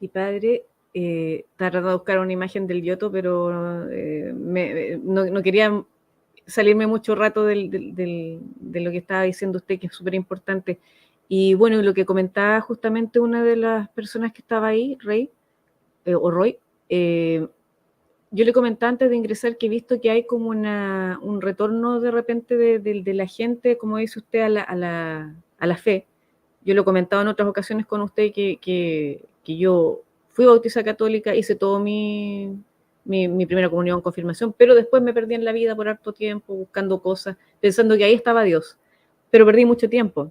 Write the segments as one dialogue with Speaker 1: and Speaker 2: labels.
Speaker 1: Y padre, estaba tratando de buscar una imagen del Giotto, pero no quería salirme mucho rato de lo que estaba diciendo usted, que es súper importante. Y bueno, lo que comentaba justamente una de las personas que estaba ahí, Rey, o Roy, eh, yo le comentaba antes de ingresar que he visto que hay como un retorno de repente de la gente, como dice usted, a la fe. Yo lo he comentado en otras ocasiones con usted que yo fui bautizada católica, hice todo mi primera comunión, confirmación, pero después me perdí en la vida por harto tiempo, buscando cosas, pensando que ahí estaba Dios, pero perdí mucho tiempo.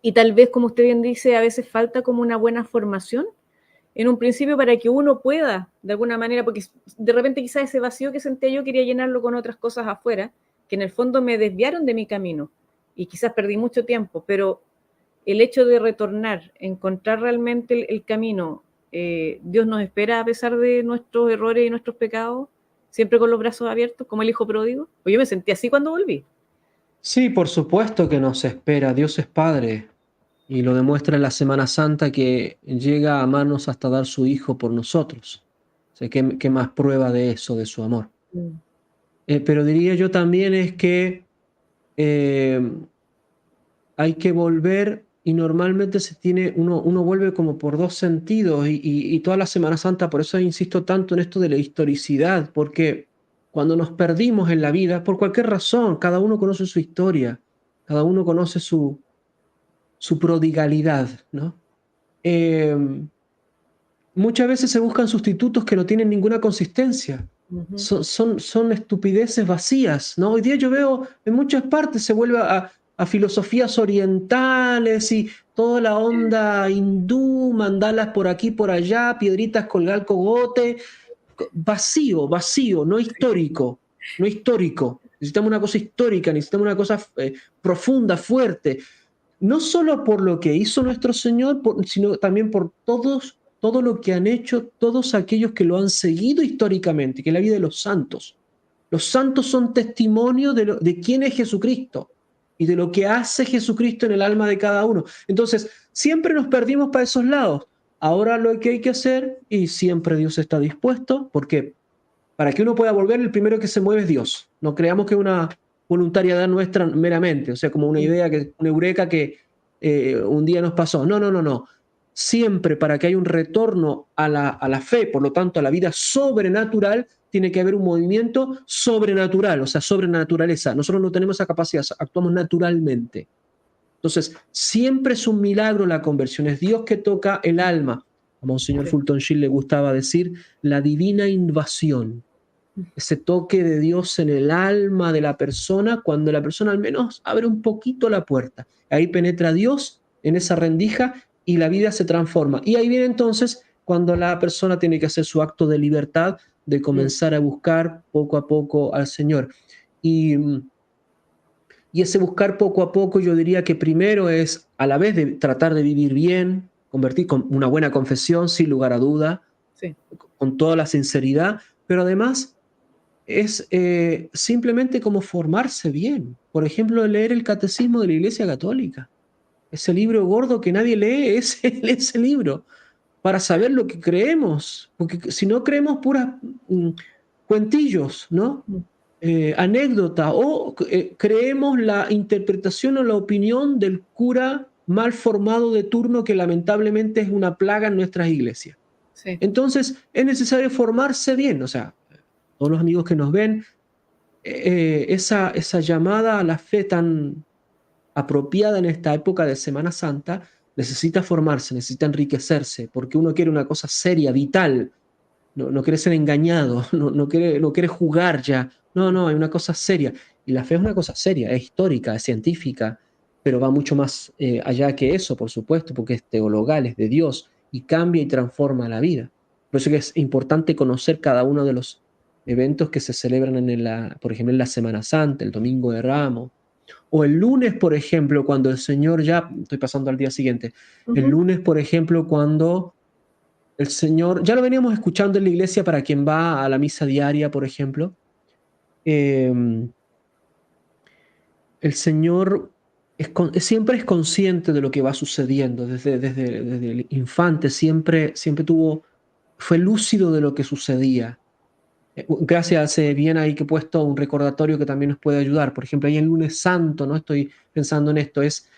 Speaker 1: Y tal vez, como usted bien dice, a veces falta como una buena formación en un principio para que uno pueda, de alguna manera, porque de repente quizás ese vacío que sentía yo quería llenarlo con otras cosas afuera, que en el fondo me desviaron de mi camino y quizás perdí mucho tiempo, pero el hecho de retornar, encontrar realmente el camino, Dios nos espera a pesar de nuestros errores y nuestros pecados, siempre con los brazos abiertos, como el hijo pródigo. Pues yo me sentí así cuando volví.
Speaker 2: Sí, por supuesto que nos espera. Dios es Padre y lo demuestra en la Semana Santa que llega a amarnos hasta dar su Hijo por nosotros. O sea, ¿qué más prueba de eso, de su amor?
Speaker 1: Mm.
Speaker 2: Pero diría yo también es que eh, hay que volver y normalmente uno vuelve como por dos sentidos y toda la Semana Santa, por eso insisto tanto en esto de la historicidad, porque cuando nos perdimos en la vida, por cualquier razón, cada uno conoce su historia, cada uno conoce su prodigalidad, ¿no? Em, Muchas veces se buscan sustitutos que no tienen ninguna consistencia.
Speaker 1: Ujú.
Speaker 2: Son estupideces vacías, ¿no? Hoy día yo veo en muchas partes se vuelve a filosofías orientales y toda la onda hindú, mandalas por aquí, por allá, piedritas colgar el cogote, vacío, vacío, no histórico, no histórico. Necesitamos una cosa histórica, necesitamos una cosa profunda, fuerte, no solo por lo que hizo nuestro Señor, sino también por todo lo que han hecho todos aquellos que lo han seguido históricamente, que es la vida de los santos. Los santos son testimonio de quién es Jesucristo y de lo que hace Jesucristo en el alma de cada uno. Entonces, siempre nos perdimos para esos lados. Ahora lo que hay que hacer, y siempre Dios está dispuesto, porque para que uno pueda volver, el primero que se mueve es Dios. No creamos que es una voluntariedad nuestra meramente, o sea, como una idea, una eureka que un día nos pasó. No, no, no, no. Siempre para que haya un retorno a la fe, por lo tanto a la vida sobrenatural, tiene que haber un movimiento sobrenatural, o sea, sobrenaturaleza. Nosotros no tenemos esa capacidad, actuamos naturalmente. Entonces, siempre es un milagro la conversión, es Dios que toca el alma. Como a un señor
Speaker 1: Sí.
Speaker 2: Fulton Sheen le gustaba decir, la divina invasión, ese toque de Dios en el alma de la persona cuando la persona al menos abre un poquito la puerta. Ahí penetra Dios en esa rendija y la vida se transforma. Y ahí viene entonces cuando la persona tiene que hacer su acto de libertad, de
Speaker 1: Mm.
Speaker 2: comenzar a buscar poco a poco al Señor. Y, y ese buscar poco a poco yo diría que primero es a la vez de tratar de vivir bien, convertir con una buena confesión, sin lugar a duda,
Speaker 1: Sí.
Speaker 2: con toda la sinceridad, pero además es simplemente como formarse bien. Por ejemplo, leer el Catecismo de la Iglesia Católica. Ese libro gordo que nadie lee, es ese libro, para saber lo que creemos. Porque si no creemos puras cuentillos, ¿no?
Speaker 1: Mm.
Speaker 2: Anécdota, o creemos la interpretación o la opinión del cura mal formado de turno que lamentablemente es una plaga en nuestras iglesias.
Speaker 1: Sí.
Speaker 2: Entonces, es necesario formarse bien, o sea, todos los amigos que nos ven, esa llamada a la fe tan apropiada en esta época de Semana Santa necesita formarse, necesita enriquecerse, porque uno quiere una cosa seria, vital, no quiere ser engañado, no quiere jugar ya, no, no, hay una cosa seria. Y la fe es una cosa seria, es histórica, es científica, pero va mucho más allá que eso, por supuesto, porque es teologal, es de Dios y cambia y transforma la vida. Por eso que es importante conocer cada uno de los eventos que se celebran por ejemplo, en la Semana Santa, el Domingo de Ramos, o el lunes, por ejemplo, cuando el Señor ya, estoy pasando al día siguiente, el
Speaker 1: Ujú.
Speaker 2: lunes, por ejemplo, cuando el Señor, ya lo veníamos escuchando en la iglesia para quien va a la misa diaria, por ejemplo, eh, el Señor siempre es consciente de lo que va sucediendo, desde el infante siempre fue lúcido de lo que sucedía. Gracias, bien ahí que he puesto un recordatorio que también nos puede ayudar. Por ejemplo, ahí en Lunes Santo, ¿no? Estoy pensando en esto, es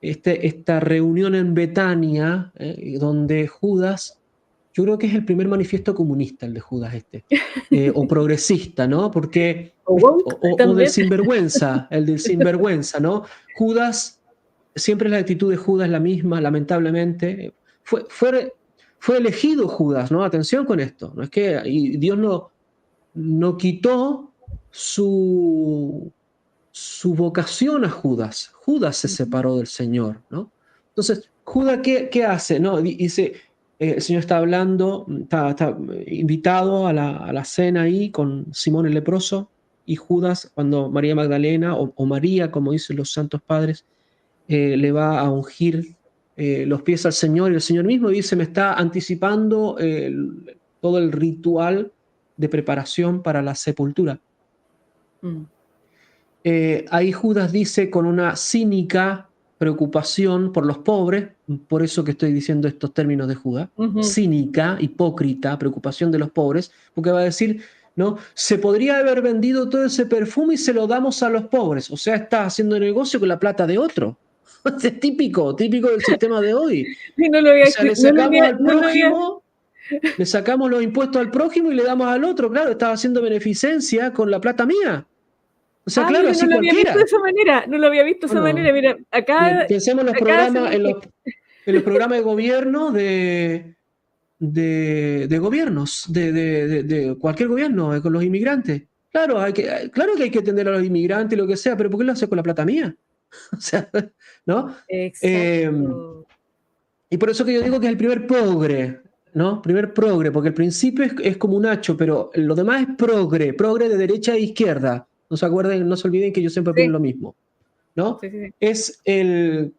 Speaker 2: esta reunión en Betania, donde Judas, yo creo que es el primer manifiesto comunista, el de Judas o progresista, ¿no? Porque,
Speaker 1: O woke
Speaker 2: o del
Speaker 1: también.
Speaker 2: sinvergüenza, el del sinvergüenza, ¿no? Judas, siempre la actitud de Judas es la misma, lamentablemente. Fue elegido Judas, ¿no? Atención con esto, no es que y Dios no quitó su vocación a Judas. Judas se
Speaker 1: Ujú.
Speaker 2: separó del Señor, ¿no? Entonces, Judas, ¿qué hace? ¿No? Dice, el Señor está hablando, está invitado a la cena ahí con Simón el leproso, y Judas, cuando María Magdalena, o María, como dicen los santos padres, le va a ungir los pies al Señor, y el Señor mismo dice, me está anticipando todo el ritual de preparación para la sepultura.
Speaker 1: Mm.
Speaker 2: Ahí Judas dice con una cínica preocupación por los pobres, por eso que estoy diciendo estos términos de Judas,
Speaker 1: Ujú.
Speaker 2: cínica, hipócrita, preocupación de los pobres, porque va a decir, ¿no? Se podría haber vendido todo ese perfume y se lo damos a los pobres, o sea, está haciendo negocio con la plata de otro. Es típico del sistema de hoy.
Speaker 1: Sí, no lo
Speaker 2: O
Speaker 1: había,
Speaker 2: sea, le
Speaker 1: no lo
Speaker 2: sacamos
Speaker 1: había,
Speaker 2: al
Speaker 1: no lo había,
Speaker 2: prójimo, le sacamos los impuestos al prójimo y le damos al otro, claro, estaba haciendo beneficencia con la plata mía. O sea, claro,
Speaker 1: mira, no
Speaker 2: así
Speaker 1: lo había visto de
Speaker 2: cualquiera.
Speaker 1: esa manera, no lo había visto de esa manera.
Speaker 2: Bueno,
Speaker 1: Mira,
Speaker 2: pensemos en los
Speaker 1: acá
Speaker 2: programas,
Speaker 1: hacemos que,
Speaker 2: en los programas de gobierno de gobiernos, de cualquier gobierno, con los inmigrantes. Claro, claro que hay que atender a los inmigrantes y lo que sea, pero ¿por qué lo hace con la plata mía? O sea, ¿no? Eh,
Speaker 1: exacto.
Speaker 2: y por eso que yo digo que es el primer progre, ¿no? Primer progre, porque el principio es como un hacho, pero lo demás es progre de derecha e izquierda. No se acuerden, no se olviden que yo siempre opino
Speaker 1: Sí,
Speaker 2: lo mismo, ¿no?
Speaker 1: sí, sí, sí.
Speaker 2: Es el...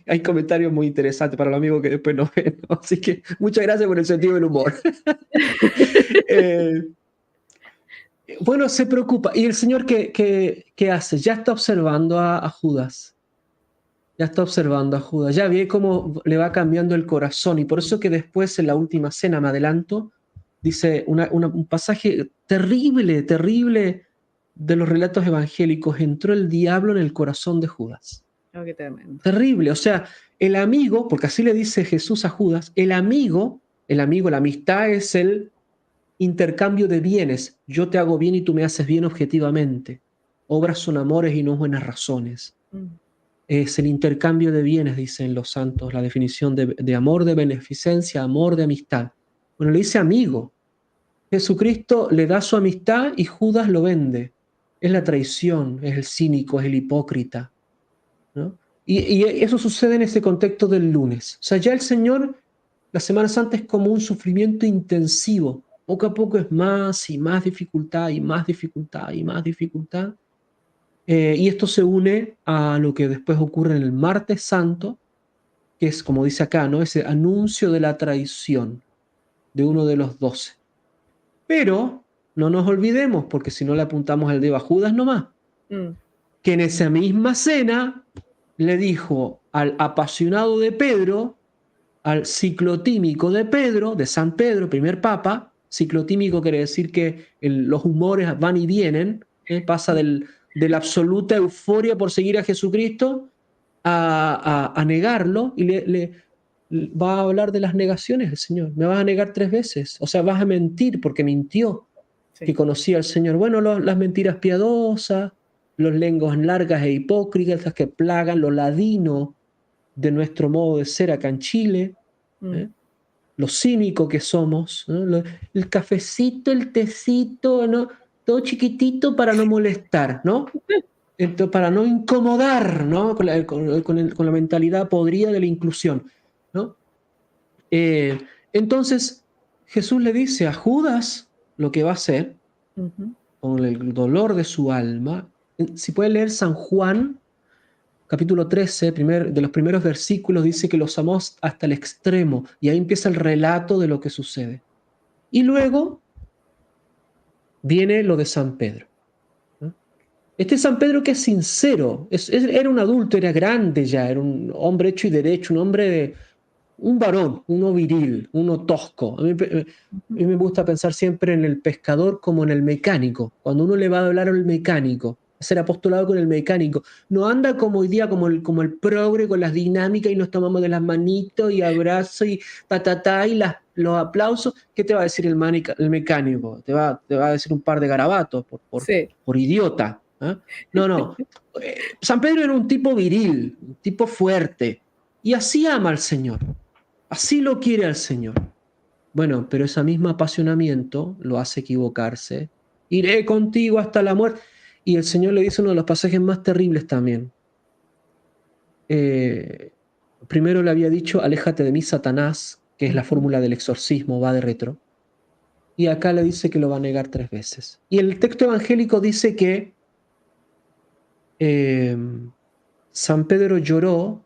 Speaker 2: hay comentarios muy interesantes para los amigos que después no ven, ¿no? Así que muchas gracias por el sentido del humor. Eh, bueno, se preocupa. ¿Y el Señor qué hace? Ya está observando a Judas. Ya está observando a Judas. Ya ve cómo le va cambiando el corazón. Y por eso que después en la última cena, me adelanto, dice un pasaje terrible, terrible de los relatos evangélicos. Entró el diablo en el corazón de Judas.
Speaker 1: Oh, qué tremendo.
Speaker 2: Terrible. O sea, el amigo, porque así le dice Jesús a Judas, la amistad es el intercambio de bienes. Yo te hago bien y tú me haces bien objetivamente. Obras son amores y no buenas razones.
Speaker 1: Mm.
Speaker 2: Es el intercambio de bienes, dicen los santos, la definición de amor, de beneficencia, amor, de amistad. Bueno, le dice amigo. Jesucristo le da su amistad y Judas lo vende. Es la traición, es el cínico, es el hipócrita, ¿no? Y eso sucede en ese contexto del lunes. O sea, ya el Señor, la Semana Santa es como un sufrimiento intensivo. Poco a poco es más y más dificultad y más dificultad y más dificultad. Y esto se une a lo que después ocurre en el Martes Santo, que es, como dice acá, ¿no? Ese anuncio de la traición de uno de los 12. Pero no nos olvidemos, porque si no le apuntamos el dedo a Judas nomás,
Speaker 1: Mm.
Speaker 2: que en esa misma cena le dijo al apasionado de Pedro, al ciclotímico de Pedro, de San Pedro, primer papa. Ciclotímico quiere decir que los humores van y vienen, pasa de la absoluta euforia por seguir a Jesucristo a negarlo, y va a hablar de las negaciones el Señor. Me vas a negar 3 veces, o sea, vas a mentir porque mintió que
Speaker 1: Sí.
Speaker 2: conocía al Señor. Bueno, las mentiras piadosas, los lenguas largas e hipócritas que plagan lo ladino de nuestro modo de ser acá en Chile,
Speaker 1: Mm.
Speaker 2: ¿eh? Lo cínico que somos, ¿no? El cafecito, el tecito, ¿no? Todo chiquitito para no molestar, ¿no? Entonces, para no incomodar, ¿no? Con la mentalidad podrida de la inclusión, ¿no? Eh, entonces, Jesús le dice a Judas lo que va a hacer
Speaker 1: Ujú.
Speaker 2: con el dolor de su alma. Si puede leer San Juan, capítulo 13, de los primeros versículos, dice que los amó hasta el extremo, y ahí empieza el relato de lo que sucede. Y luego viene lo de San Pedro, ¿no? Este San Pedro que es sincero, era un adulto, era grande ya, era un hombre hecho y derecho, un hombre un varón, uno viril, uno tosco. A mí me gusta pensar siempre en el pescador como en el mecánico. Cuando uno le va a hablar al mecánico, hacer apostolado con el mecánico, no anda como hoy día como el progre con las dinámicas y nos tomamos de las manitos y abrazo y ta y los aplausos. ¿Qué te va a decir el mecánico? Te va a decir un par de garabatos
Speaker 1: Sí.
Speaker 2: por idiota. ¿Ah? No, no. San Pedro era un tipo viril, un tipo fuerte, y así ama al Señor. Así lo quiere al Señor. Bueno, pero ese mismo apasionamiento lo hace equivocarse. Iré contigo hasta la muerte. Y el Señor le dice uno de los pasajes más terribles también. Eh, Primero le había dicho, aléjate de mí, Satanás, que es la
Speaker 1: Ujú.
Speaker 2: fórmula del exorcismo, va de retro. Y acá le dice que lo va a negar 3 veces. Y el texto evangélico dice que eh, San Pedro lloró,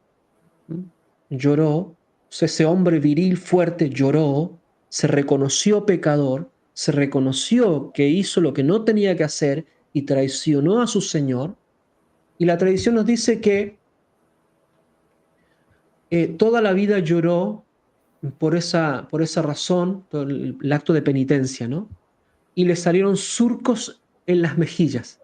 Speaker 2: lloró, o sea, ese hombre viril, fuerte, lloró, se reconoció pecador, se reconoció que hizo lo que no tenía que hacer y traicionó a su Señor. Y la tradición nos dice que toda la vida lloró por esa razón, por el acto de penitencia, ¿no? Y le salieron surcos en las mejillas.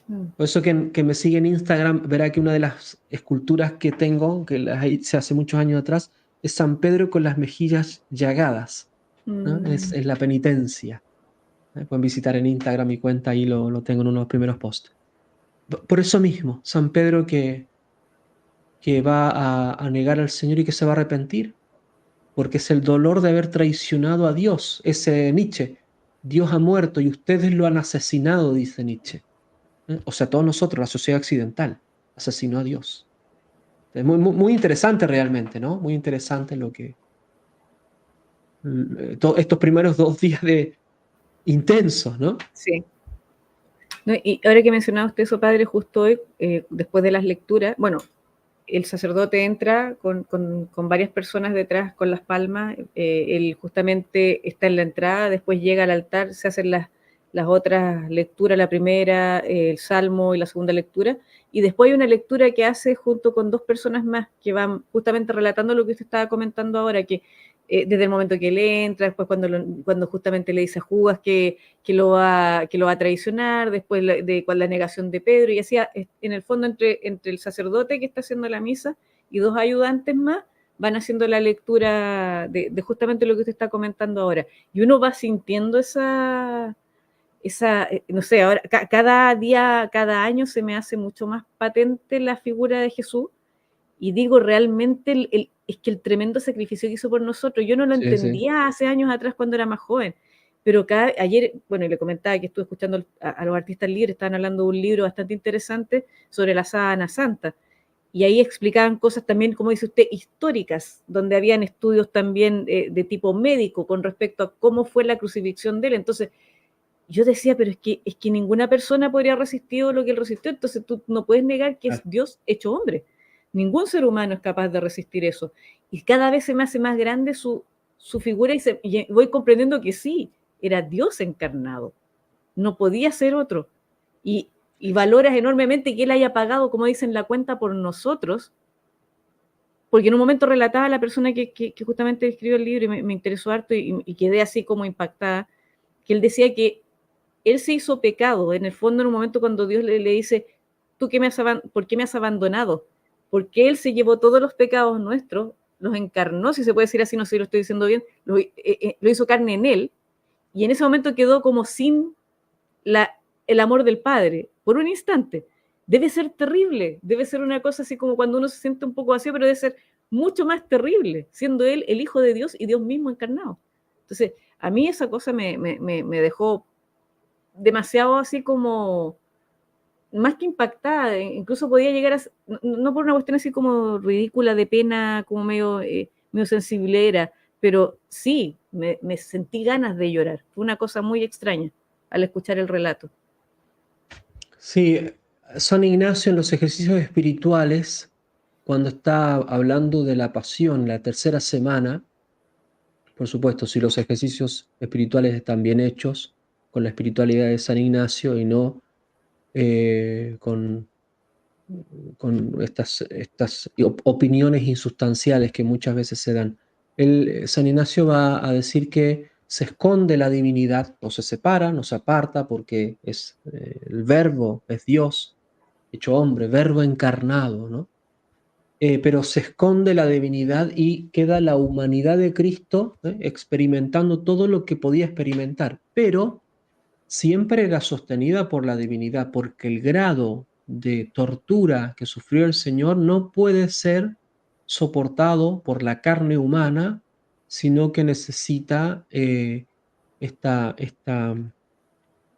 Speaker 1: Mm.
Speaker 2: Por eso que me sigue en Instagram verá que una de las esculturas que tengo, que las hice hace muchos años atrás, es San Pedro con las mejillas llagadas, ¿no?
Speaker 1: Mm.
Speaker 2: Es la penitencia. Pueden visitar en Instagram mi cuenta, ahí lo tengo en uno de los primeros posts. Por eso mismo, San Pedro que va a negar al Señor y que se va a arrepentir, porque es el dolor de haber traicionado a Dios. Ese Nietzsche, Dios ha muerto y ustedes lo han asesinado, dice Nietzsche. O sea, todos nosotros, la sociedad occidental, asesinó a Dios. Es muy interesante realmente, ¿no? Muy interesante lo que... estos primeros 2 días de intensos, ¿no?
Speaker 1: Sí. No, y ahora que mencionaba usted eso, padre, justo hoy, después de las lecturas, bueno, el sacerdote entra con varias personas detrás con las palmas, él justamente está en la entrada, después llega al altar, se hacen las otras lecturas, la primera, el salmo y la segunda lectura, y después hay una lectura que hace junto con 2 personas más que van justamente relatando lo que usted estaba comentando ahora, que desde el momento que él entra, después cuando justamente le dice a Judas que lo va a traicionar, después de la negación de Pedro, y así en el fondo entre el sacerdote que está haciendo la misa y 2 ayudantes más, van haciendo la lectura de justamente lo que usted está comentando ahora. Y uno va sintiendo no sé, ahora cada día, cada año se me hace mucho más patente la figura de Jesús y digo realmente es que el tremendo sacrificio que hizo por nosotros, yo no lo
Speaker 2: Sí, sí.
Speaker 1: entendía hace años atrás cuando era más joven, pero ayer, bueno, le comentaba que estuve escuchando a los artistas libres, estaban hablando de un libro bastante interesante sobre la sábana santa, y ahí explicaban cosas también, como dice usted, históricas, donde habían estudios también de tipo médico con respecto a cómo fue la crucifixión de él. Entonces, yo decía, pero es que ninguna persona podría haber resistido lo que él resistió, entonces tú no puedes negar que es
Speaker 2: Claro.
Speaker 1: Dios hecho hombre. Ningún ser humano es capaz de resistir eso. Y cada vez se me hace más grande su figura y voy comprendiendo que sí, era Dios encarnado, no podía ser otro. Y, y valoras enormemente que él haya pagado, como dicen, la cuenta por nosotros, porque en un momento relataba a la persona que justamente escribió el libro y me interesó harto y quedé así como impactada, que él decía que él se hizo pecado, en el fondo, en un momento cuando Dios le dice, ¿por qué me has abandonado? Porque Él se llevó todos los pecados nuestros, los encarnó, si se puede decir así, no sé si lo estoy diciendo bien, lo hizo carne en Él, y en ese momento quedó como sin la, el amor del Padre, por un instante. Debe ser terrible, debe ser una cosa así como cuando uno se siente un poco vacío, pero debe ser mucho más terrible, siendo Él el Hijo de Dios y Dios mismo encarnado. Entonces, a mí esa cosa me dejó demasiado así como más que impactada, incluso podía llegar a, no por una cuestión así como ridícula, de pena, como medio sensiblera, pero sí, me sentí ganas de llorar. Fue una cosa muy extraña al escuchar el relato.
Speaker 2: Sí, San Ignacio en los ejercicios espirituales, cuando está hablando de la pasión, la tercera semana, por supuesto, si los ejercicios espirituales están bien hechos, con la espiritualidad de San Ignacio y no con estas opiniones insustanciales que muchas veces se dan. San Ignacio va a decir que se esconde la divinidad, no se separa, no se aparta, porque es el verbo, es Dios hecho hombre, verbo encarnado, ¿no? Pero se esconde la divinidad y queda la humanidad de Cristo, experimentando todo lo que podía experimentar, pero siempre era sostenida por la divinidad, porque el grado de tortura que sufrió el Señor no puede ser soportado por la carne humana, sino que necesita esta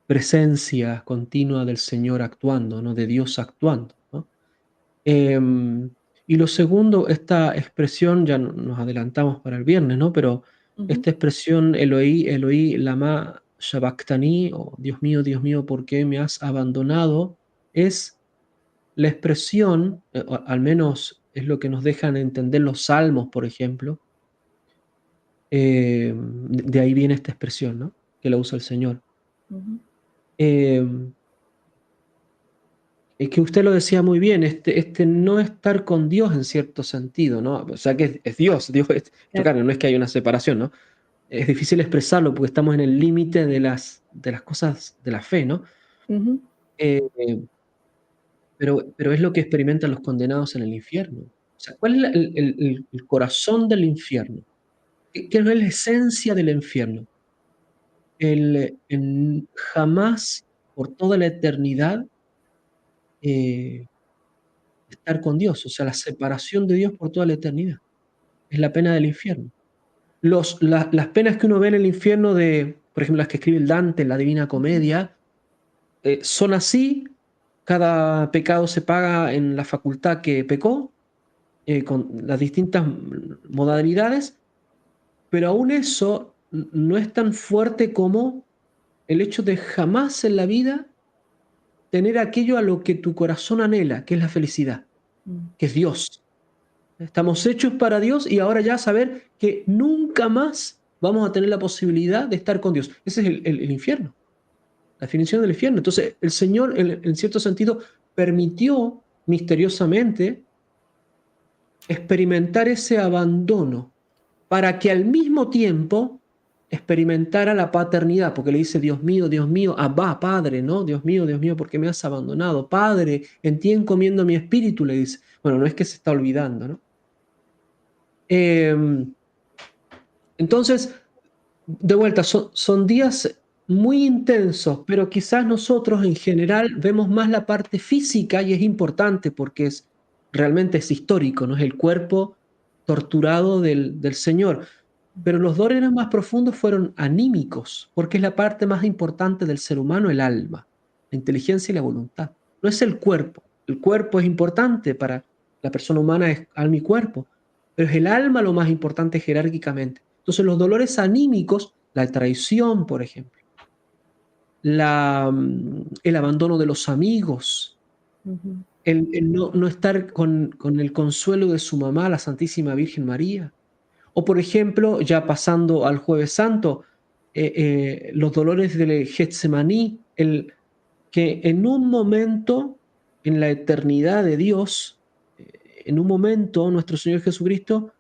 Speaker 2: presencia continua del Señor actuando, ¿no? De Dios actuando, ¿no? Em, y lo segundo, esta expresión, ya nos adelantamos para el viernes, ¿no? Pero
Speaker 1: Ujú.
Speaker 2: esta expresión, Eloí, Eloí, lama sabactani, o Dios mío, ¿por qué me has abandonado? Es la expresión, o al menos es lo que nos dejan entender los salmos, por ejemplo. De ahí viene esta expresión, ¿no? Que la usa el Señor.
Speaker 1: Ujú.
Speaker 2: Em, Es que usted lo decía muy bien, este no estar con Dios en cierto sentido, ¿no? O sea, que es Dios, Dios es hecho
Speaker 1: Claro.
Speaker 2: carne, no es que haya una separación, ¿no? Es difícil expresarlo porque estamos en el límite de las cosas de la fe, ¿no?
Speaker 1: Ujú.
Speaker 2: Eh, pero es lo que experimentan los condenados en el infierno. O sea, ¿cuál es el corazón del infierno? ¿Qué es la esencia del infierno? Jamás, por toda la eternidad, eh, estar con Dios, o sea, la separación de Dios por toda la eternidad. Es la pena del infierno. Las penas que uno ve en el infierno por ejemplo, las que escribe el Dante en la Divina
Speaker 1: Ujú.
Speaker 2: Comedia, son así, cada pecado se paga en la facultad que pecó, con las distintas modalidades, pero aún eso no es tan fuerte como el hecho de jamás en la vida tener aquello a lo que tu corazón anhela, que es la felicidad,
Speaker 1: Mm.
Speaker 2: que es Dios. Estamos hechos para Dios y ahora ya saber que nunca más vamos a tener la posibilidad de estar con Dios. Ese es el infierno, la definición del infierno. Entonces, el Señor, en cierto sentido, permitió misteriosamente experimentar ese abandono para que al mismo tiempo experimentara la paternidad, porque le dice, Dios mío, Abba, Padre, ¿no? Dios mío, ¿por qué me has abandonado? Padre, en ti encomiendo mi espíritu, le dice. Bueno, no es que se está olvidando, ¿no? Em, entonces, de vuelta, son días muy intensos, pero quizás nosotros en general vemos más la parte física y es importante porque realmente es histórico, ¿no? Es el cuerpo torturado del Señor. Pero los dolores más profundos fueron anímicos, porque es la parte más importante del ser humano, el alma, la inteligencia y la voluntad. No es el cuerpo. El cuerpo es importante para la persona humana, es alma y cuerpo, pero es el alma lo más importante jerárquicamente. Entonces los dolores anímicos, la traición, por ejemplo, el abandono de los amigos,
Speaker 1: Ujú.
Speaker 2: el no estar con el consuelo de su mamá, la Santísima Virgen María. O por ejemplo, ya pasando al Jueves Santo, los dolores del Getsemaní, que en un momento, en la eternidad de Dios, en un momento nuestro Señor Jesucristo,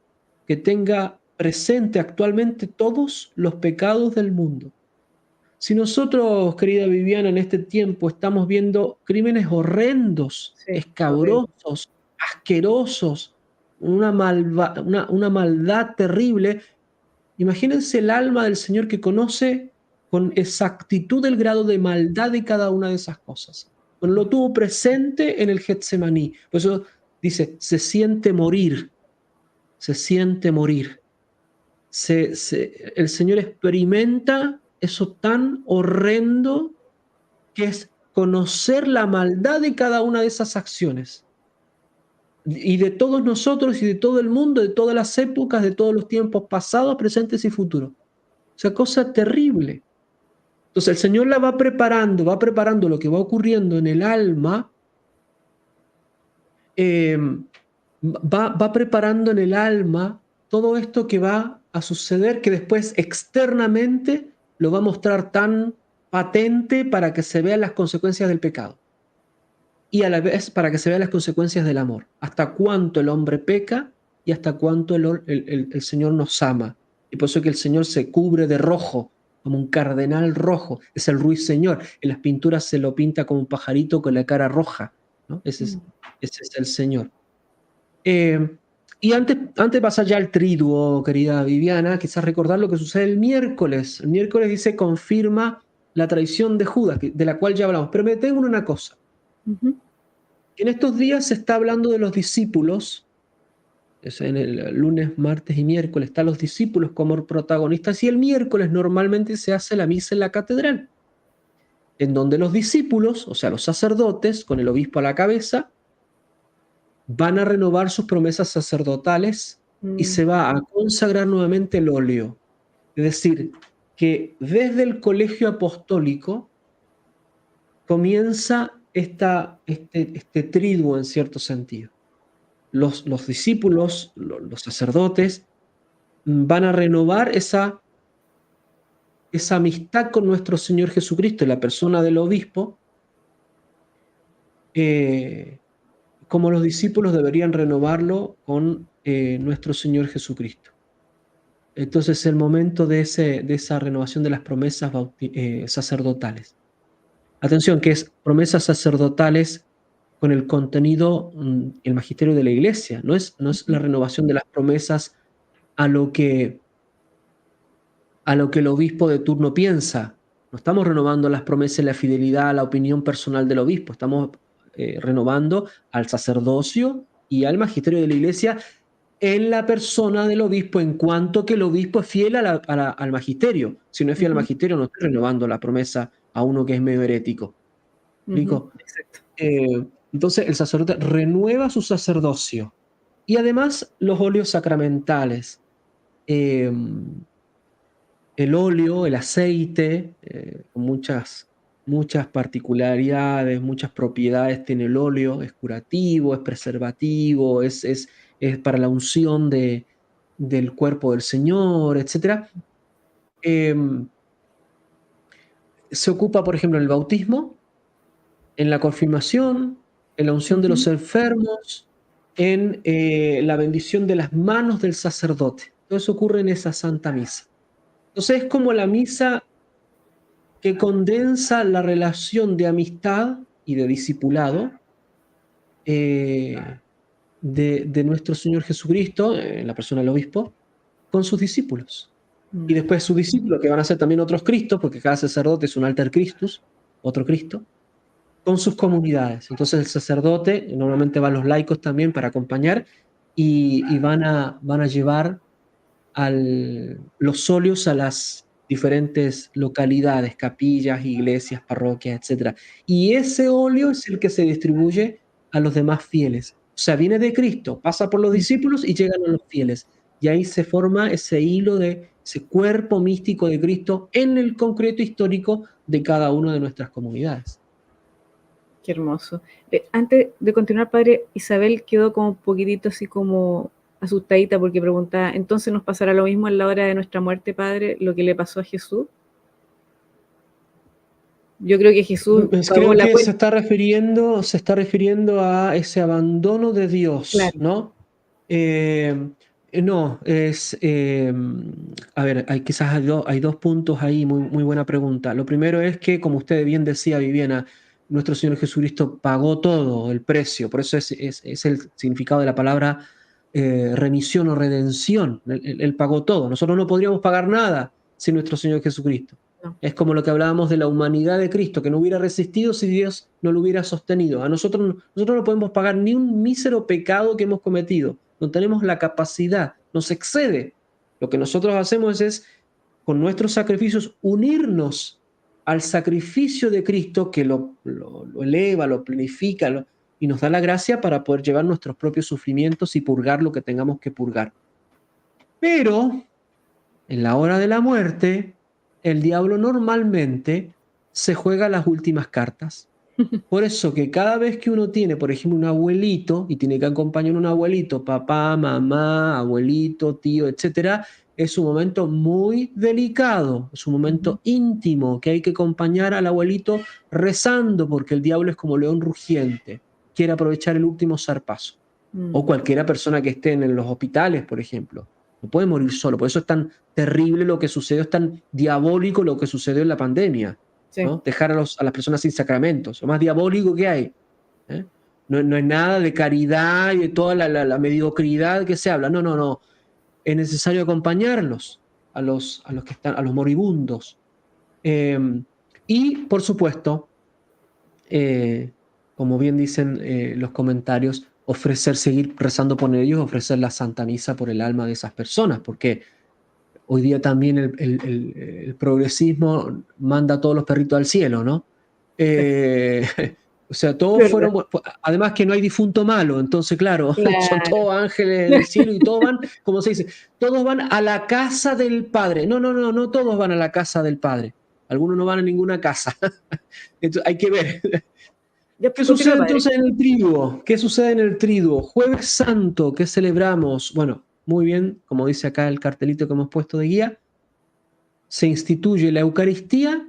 Speaker 2: que tenga presente actualmente todos los pecados del mundo. Si nosotros, querida Viviana, en este tiempo estamos viendo crímenes horrendos,
Speaker 1: Sí, horrible.
Speaker 2: escabrosos, asquerosos, una maldad terrible, imagínense el alma del Señor que conoce con exactitud el grado de maldad de cada una de esas cosas. Bueno, lo tuvo presente en el Getsemaní. Por eso dice, se siente morir. El Señor experimenta eso tan horrendo que es conocer la maldad de cada una de esas acciones. Y de todos nosotros y de todo el mundo, de todas las épocas, de todos los tiempos pasados, presentes y futuros. O sea, cosa terrible. Entonces el Señor la va preparando lo que va ocurriendo en el alma, eh, va preparando en el alma todo esto que va a suceder, que después externamente lo va a mostrar tan patente para que se vean las consecuencias del pecado. y a la vez para que se vean las consecuencias del amor. Hasta cuánto el hombre peca y hasta cuánto el Señor nos ama. Y por eso que el Señor se cubre de rojo, como un cardenal rojo. Es el ruiseñor. En las pinturas se lo pinta como un pajarito con la cara roja, ¿no? Ese es el Señor. Y antes de pasar ya al triduo, querida Viviana, quizás recordar lo que sucede el miércoles. El miércoles dice, confirma la traición de Judas, de la cual ya hablamos. Pero me detengo en una cosa. En estos días se está hablando de los discípulos, es en el lunes, martes y miércoles, están los discípulos como protagonistas, y el miércoles normalmente se hace la misa en la catedral, en donde los discípulos, o sea, los sacerdotes, con el obispo a la cabeza, van a renovar sus promesas sacerdotales y se va a consagrar nuevamente el óleo. Es decir, que desde el colegio apostólico comienza este triduo en cierto sentido. Los discípulos, los sacerdotes, van a renovar esa amistad con nuestro Señor Jesucristo en la persona del obispo, como los discípulos deberían renovarlo con nuestro Señor Jesucristo. Entonces, el momento de esa renovación de las promesas sacerdotales. Atención, que es promesas sacerdotales con el contenido, el magisterio de la Iglesia. No es la renovación de las promesas a lo que el obispo de turno piensa. No estamos renovando las promesas y la fidelidad a la opinión personal del obispo. Estamos renovando al sacerdocio y al magisterio de la Iglesia en la persona del obispo, en cuanto que el obispo es fiel al magisterio. Si no es fiel al magisterio, no estoy renovando la promesa a uno que es medio herético. ¿Explico?
Speaker 1: Exacto.
Speaker 2: Entonces el sacerdote renueva su sacerdocio. Y además los óleos sacramentales. El óleo, el aceite, con muchas particularidades, muchas propiedades tiene el óleo. Es curativo, es preservativo, es para la unción del cuerpo del Señor, etc. Se ocupa, por ejemplo, en el bautismo, en la confirmación, en la unción de los enfermos, en la bendición de las manos del sacerdote. Todo eso ocurre en esa Santa Misa. Entonces es como la misa que condensa la relación de amistad y de discipulado de nuestro Señor Jesucristo, en la persona del obispo, con sus discípulos. Y después sus discípulos, que van a ser también otros Cristos, porque cada sacerdote es un alter Christus, otro Cristo, con sus comunidades. Entonces el sacerdote, normalmente van los laicos también para acompañar, y van a llevar los óleos a las diferentes localidades, capillas, iglesias, parroquias, etc. Y ese óleo es el que se distribuye a los demás fieles. O sea, viene de Cristo, pasa por los discípulos y llegan a los fieles. Y ahí se forma ese hilo de ese cuerpo místico de Cristo en el concreto histórico de cada una de nuestras comunidades.
Speaker 1: Qué hermoso. Antes de continuar, padre, Isabel quedó como un poquitito así como asustadita porque preguntaba, ¿entonces nos pasará lo mismo en la hora de nuestra muerte, padre, lo que le pasó a Jesús? Yo creo que Jesús
Speaker 2: Creo que se está refiriendo a ese abandono de Dios, claro. ¿No? No, a ver, hay dos puntos ahí, muy buena pregunta. Lo primero es que, como usted bien decía, Viviana, nuestro Señor Jesucristo pagó todo el precio, por eso es el significado de la palabra remisión o redención. Él pagó todo. Nosotros no podríamos pagar nada sin nuestro Señor Jesucristo. No. Es como lo que hablábamos de la humanidad de Cristo, que no hubiera resistido si Dios no lo hubiera sostenido. Nosotros no podemos pagar ni un mísero pecado que hemos cometido. No tenemos la capacidad, nos excede. Lo que nosotros hacemos es, con nuestros sacrificios, unirnos al sacrificio de Cristo, que lo eleva, lo planifica, y nos da la gracia para poder llevar nuestros propios sufrimientos y purgar lo que tengamos que purgar. Pero, en la hora de la muerte, el diablo normalmente se juega las últimas cartas. Por eso que cada vez que uno tiene, por ejemplo, un abuelito y tiene que acompañar a un abuelito, papá, mamá, abuelito, tío, etc., es un momento muy delicado, es un momento íntimo, que hay que acompañar al abuelito rezando, porque el diablo es como león rugiente, quiere aprovechar el último zarpazo. O cualquiera persona que esté en los hospitales, por ejemplo. No puede morir solo. Por eso es tan terrible lo que sucedió, es tan diabólico lo que sucedió en la pandemia.
Speaker 1: Sí.
Speaker 2: ¿No? Dejar a las personas sin sacramentos. Lo más diabólico que hay. ¿Eh? No es nada de caridad y de toda la mediocridad que se habla. No, no, no. Es necesario acompañarlos a los que están, a los moribundos. Y, por supuesto, como bien dicen los comentarios, seguir rezando por ellos, ofrecer la Santa Misa por el alma de esas personas, porque hoy día también el progresismo manda a todos los perritos al cielo, ¿no? O sea, todos
Speaker 1: ¿Verdad?
Speaker 2: fueron, además que no hay difunto malo, entonces claro, son
Speaker 1: Claro.
Speaker 2: todos ángeles del cielo y todos van, como se dice, todos van a la casa del Padre. No, no, no, no todos van a la casa del Padre. Algunos no van a ninguna casa. Entonces, hay que ver.
Speaker 1: Ya,
Speaker 2: ¿Qué
Speaker 1: continúa,
Speaker 2: sucede
Speaker 1: padre.
Speaker 2: entonces en el triduo? ¿Qué sucede en el triduo? Jueves Santo, ¿qué celebramos? Bueno, muy bien, como dice acá el cartelito que hemos puesto de guía, se instituye la Eucaristía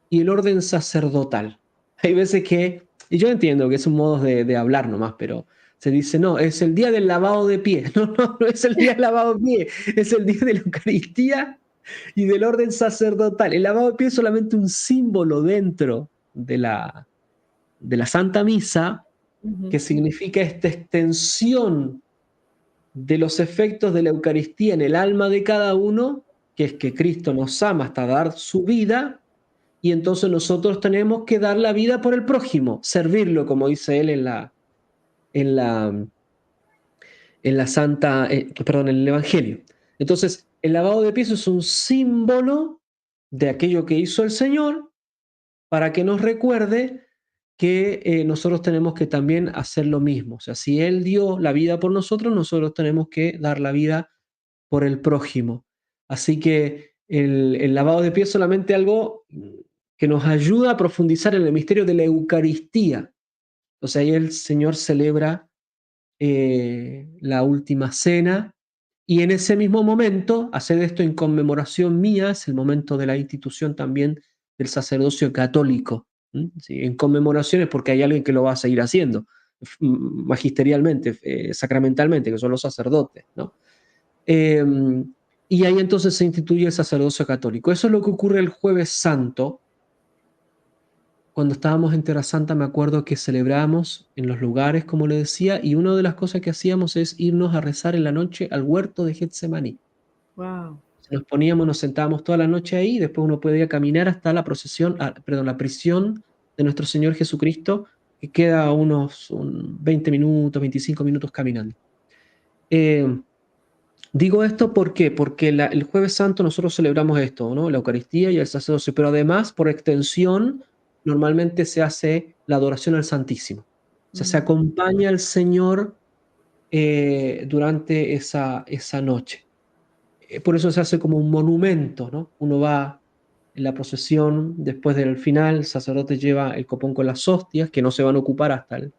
Speaker 2: y el orden sacerdotal. Hay veces que, y yo entiendo que es un modo de hablar nomás, pero se dice, no, es el día del lavado de pies. No, no, no es el día del lavado de pies, es el día de la Eucaristía y del orden sacerdotal. El lavado de pies es solamente un símbolo dentro de la Santa Misa,
Speaker 1: Ujú.
Speaker 2: que significa esta extensión de los efectos de la Eucaristía en el alma de cada uno, que es que Cristo nos ama hasta dar su vida, y entonces nosotros tenemos que dar la vida por el prójimo, servirlo, como dice él en la, en la Santa, perdón, en el Evangelio. Entonces, el lavado de pies es un símbolo de aquello que hizo el Señor para que nos recuerde que nosotros tenemos que también hacer lo mismo. O sea, si Él dio la vida por nosotros, nosotros tenemos que dar la vida por el prójimo. Así que el lavado de pies es solamente algo que nos ayuda a profundizar en el misterio de la Eucaristía. O sea, ahí el Señor celebra la última cena y en ese mismo momento, hacer esto en conmemoración mía, es el momento de la institución también del sacerdocio católico. Sí, en conmemoraciones porque hay alguien que lo va a seguir haciendo magisterialmente, sacramentalmente, que son los sacerdotes, ¿no? Eh, y ahí entonces se instituye el sacerdocio católico. Eso es lo que ocurre el Jueves Santo. Cuando estábamos en Tierra Santa me acuerdo que celebramos en los lugares, como le decía, y una de las cosas que hacíamos es irnos a rezar en la noche al huerto de Getsemaní.
Speaker 1: Wow.
Speaker 2: Nos poníamos, nos sentábamos toda la noche ahí, y después uno podía caminar hasta la procesión, perdón, la prisión de nuestro Señor Jesucristo, que queda a unos 20 minutos, 25 minutos caminando. Digo esto ¿por qué? Porque el Jueves Santo nosotros celebramos esto, ¿no? La Eucaristía y el sacerdocio, pero además, por extensión, normalmente se hace la adoración al Santísimo. O sea, se
Speaker 1: Mm.
Speaker 2: acompaña al Señor durante esa noche. Por eso se hace como un monumento, ¿no? Uno va en la procesión, después del final, el sacerdote lleva el copón con las hostias, que no se van a ocupar hasta el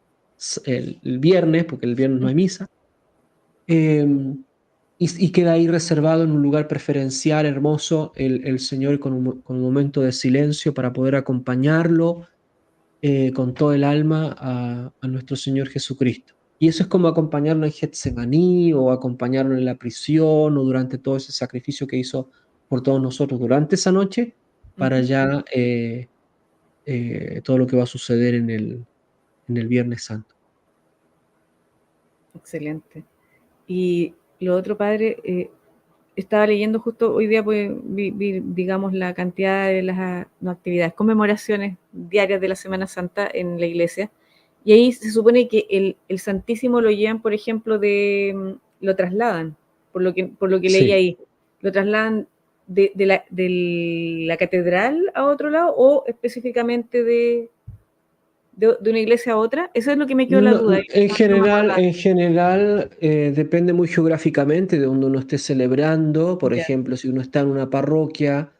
Speaker 2: viernes, porque el viernes no hay misa. Y queda ahí reservado en un lugar preferencial, hermoso, el Señor con un momento de silencio para poder acompañarlo con todo el alma a nuestro Señor Jesucristo. Y eso es como acompañarlo en Getsemaní o acompañarlo en la prisión o durante todo ese sacrificio que hizo por todos nosotros durante esa noche para
Speaker 1: Ujú.
Speaker 2: ya todo lo que va a suceder en el Viernes Santo.
Speaker 1: Excelente. Y lo otro, padre, estaba leyendo justo hoy día, pues, digamos, la cantidad de las no, actividades, conmemoraciones diarias de la Semana Santa en la iglesia. Y ahí se supone que el Santísimo lo llevan, por ejemplo, lo trasladan, por lo que leí
Speaker 2: Sí.
Speaker 1: ahí, lo trasladan de la catedral a otro lado o específicamente de una iglesia a otra. Eso es lo que me quedó la
Speaker 2: No,
Speaker 1: duda. No me acordaba.
Speaker 2: en general depende muy geográficamente de donde uno esté celebrando. Por
Speaker 1: Ya.
Speaker 2: ejemplo, si uno está en una parroquia,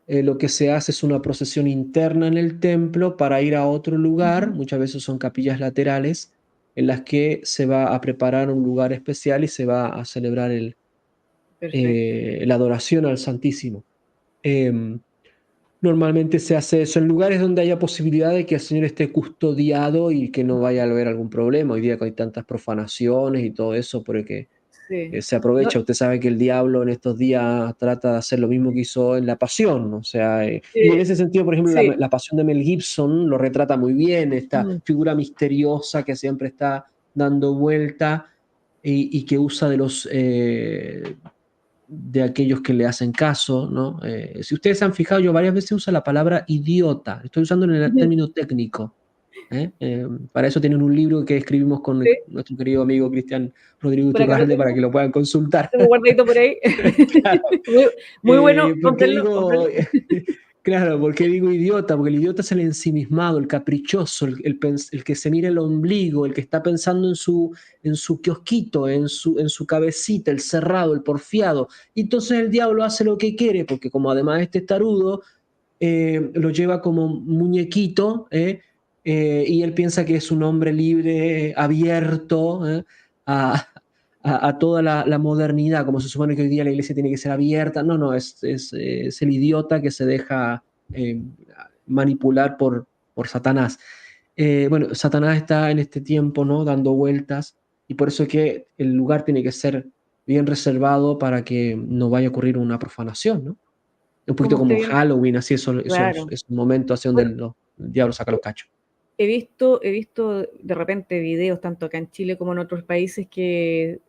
Speaker 2: lo que se hace es una procesión interna en el templo para ir a otro lugar.
Speaker 1: Ujú.
Speaker 2: Muchas veces son capillas laterales en las que se va a preparar un lugar especial y se va a celebrar
Speaker 1: perfecto.
Speaker 2: la adoración al Santísimo. Em, Normalmente se hace eso en lugares donde haya posibilidad de que el Señor esté custodiado y que no vaya a haber algún problema. Hoy día que hay tantas profanaciones y todo eso, porque
Speaker 1: Sí.
Speaker 2: se
Speaker 1: No,
Speaker 2: aprovecha. Usted sabe que el diablo en estos días trata de hacer lo mismo que hizo en La Pasión, ¿no? O sea, y en ese sentido, por ejemplo,
Speaker 1: sí.
Speaker 2: la Pasión de Mel Gibson lo retrata muy bien, esta
Speaker 1: Mm.
Speaker 2: figura misteriosa que siempre está dando vuelta y que usa de aquellos que le hacen caso, ¿no? Si ustedes se han fijado, yo varias veces uso la palabra idiota, estoy usando en el término técnico. Para eso tienen un libro que escribimos con
Speaker 1: Sí,
Speaker 2: nuestro querido amigo Cristian Rodrigo
Speaker 1: por acá lo
Speaker 2: Iturralde para
Speaker 1: tengo.
Speaker 2: que lo puedan consultar.
Speaker 1: Tengo guardadito por ahí.
Speaker 2: Claro.
Speaker 1: Muy, muy bueno,
Speaker 2: ¿Por qué
Speaker 1: cómprenlo,
Speaker 2: digo,
Speaker 1: cómprenlo.
Speaker 2: claro, por qué digo idiota? Porque el idiota es el ensimismado, el caprichoso, el que se mira el ombligo, el que está pensando en su kiosquito, en su cabecita, el cerrado, el porfiado. Y entonces el diablo hace lo que quiere, porque como además este tarudo, lo lleva como muñequito, y él piensa que es un hombre libre, abierto, a, a toda la modernidad, como se supone que hoy día la iglesia tiene que ser abierta. No, no, es el idiota que se deja manipular por Satanás. Bueno, Satanás está en este tiempo, ¿no? Dando vueltas, y por eso es que el lugar tiene que ser bien reservado para que no vaya a ocurrir una profanación, ¿no? Un poquito
Speaker 1: Como usted
Speaker 2: como
Speaker 1: bien,
Speaker 2: Halloween, así
Speaker 1: claro.
Speaker 2: esos momentos así donde
Speaker 1: Bueno,
Speaker 2: el diablo saca los cachos.
Speaker 1: he visto de repente videos, tanto acá en Chile como en otros países, que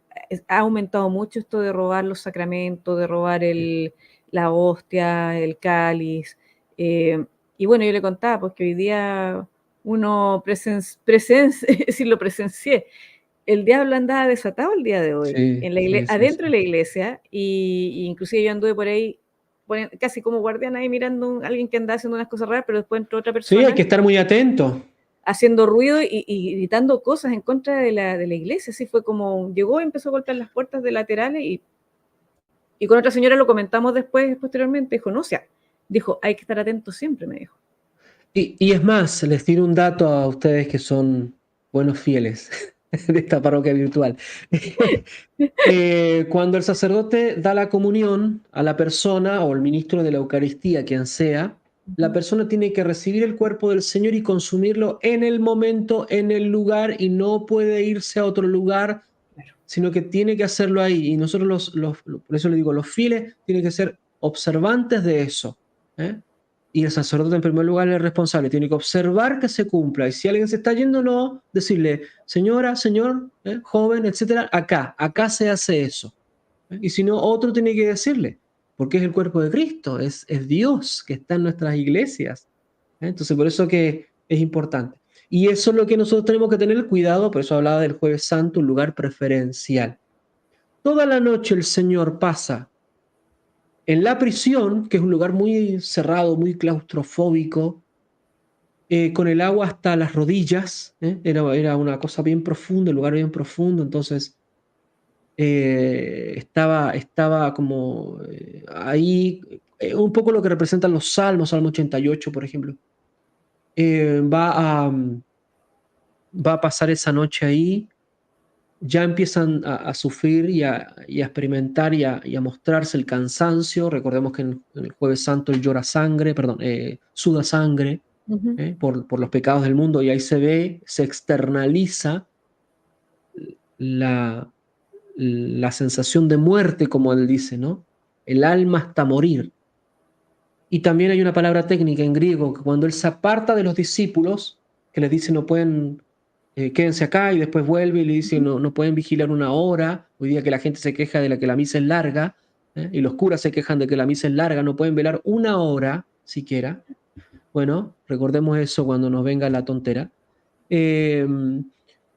Speaker 1: ha aumentado mucho esto de robar los sacramentos, de robar
Speaker 2: Sí,
Speaker 1: la hostia, el cáliz. eh, y bueno, yo le contaba, pues que hoy día uno es decir, lo presencié. El diablo andaba desatado el día de hoy,
Speaker 2: sí, sí, sí,
Speaker 1: adentro de
Speaker 2: sí.
Speaker 1: la iglesia, y inclusive yo anduve por ahí, casi como guardián ahí mirando a alguien que andaba haciendo unas cosas raras, pero después entró otra
Speaker 2: Sí, hay que
Speaker 1: persona
Speaker 2: estar muy atento.
Speaker 1: haciendo ruido y gritando cosas en contra de la iglesia. Así fue como llegó y empezó a golpear las puertas de laterales y con otra señora lo comentamos después, posteriormente, dijo, no, o sea, dijo, hay que estar atentos siempre, me dijo.
Speaker 2: Y es más, les tiro un dato a ustedes que son buenos fieles de esta parroquia virtual. Cuando el sacerdote da la comunión a la persona o el ministro de la Eucaristía, quien sea, la
Speaker 1: Ujú.
Speaker 2: persona tiene que recibir el cuerpo del Señor y consumirlo en el momento, en el lugar, y no puede irse a otro lugar,
Speaker 1: Claro.
Speaker 2: sino que tiene que hacerlo ahí. Y nosotros, por eso le digo, los fieles tienen que ser observantes de eso. ¿eh? Y el sacerdote, en primer lugar, es el responsable, tiene que observar que se cumpla. Y si alguien se está yendo, no, decirle, señora, señor, joven, etcétera, acá se hace eso. Y si no, otro tiene que decirle, porque es el cuerpo de Cristo, es Dios que está en nuestras iglesias. Entonces, por eso que es importante. Y eso es lo que nosotros tenemos que tener cuidado, por eso hablaba del Jueves Santo, un lugar preferencial. Toda la noche el Señor pasa en la prisión, que es un lugar muy cerrado, muy claustrofóbico, con el agua hasta las rodillas. Era una cosa bien profunda, el lugar bien profundo, entonces estaba como ahí, un poco lo que representan los salmos, Salmo 88, por ejemplo. Eh, va a, mm, Va a pasar esa noche ahí, ya empiezan a sufrir y a experimentar y a mostrarse el cansancio. Recordemos que en el Jueves Santo él llora sangre, perdón, suda sangre,
Speaker 1: Ujú.
Speaker 2: por los pecados del mundo, y ahí se ve, se externaliza la, la sensación de muerte, como él dice, ¿no? El alma hasta morir. Y también hay una palabra técnica en griego, que cuando él se aparta de los discípulos, que les dice no pueden, quédense acá, y después vuelve y le dice no, no pueden vigilar una hora. Hoy día que la gente se queja de que la misa es larga, y los curas se quejan de que la misa es larga, no pueden velar una hora siquiera. Bueno, recordemos eso cuando nos venga la tontera. Eh,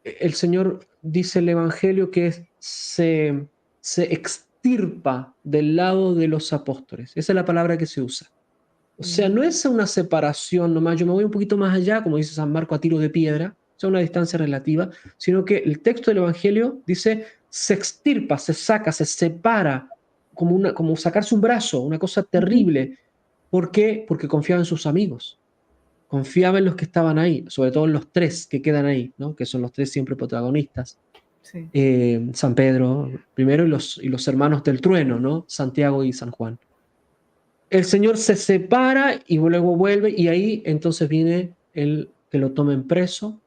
Speaker 2: el Señor dice en el Evangelio que se extirpa del lado de los apóstoles. Esa es la palabra que se usa. O sea, no
Speaker 1: Mm.
Speaker 2: es una separación nomás, yo me voy un poquito más allá, como dice San Marco, a tiro de piedra, o sea, una distancia relativa, sino que el texto del Evangelio dice se extirpa, se saca, se separa, como sacarse un brazo, una cosa
Speaker 1: Ujú.
Speaker 2: terrible. ¿Por qué? Porque confiaba en sus amigos, confiaba en los que estaban ahí, sobre todo en los tres que quedan ahí, ¿no? Que son los tres siempre protagonistas.
Speaker 1: Sí.
Speaker 2: San Pedro primero y los hermanos del trueno, ¿no? Santiago y San Juan. El Señor se separa y luego vuelve y ahí entonces viene el que lo tomen preso.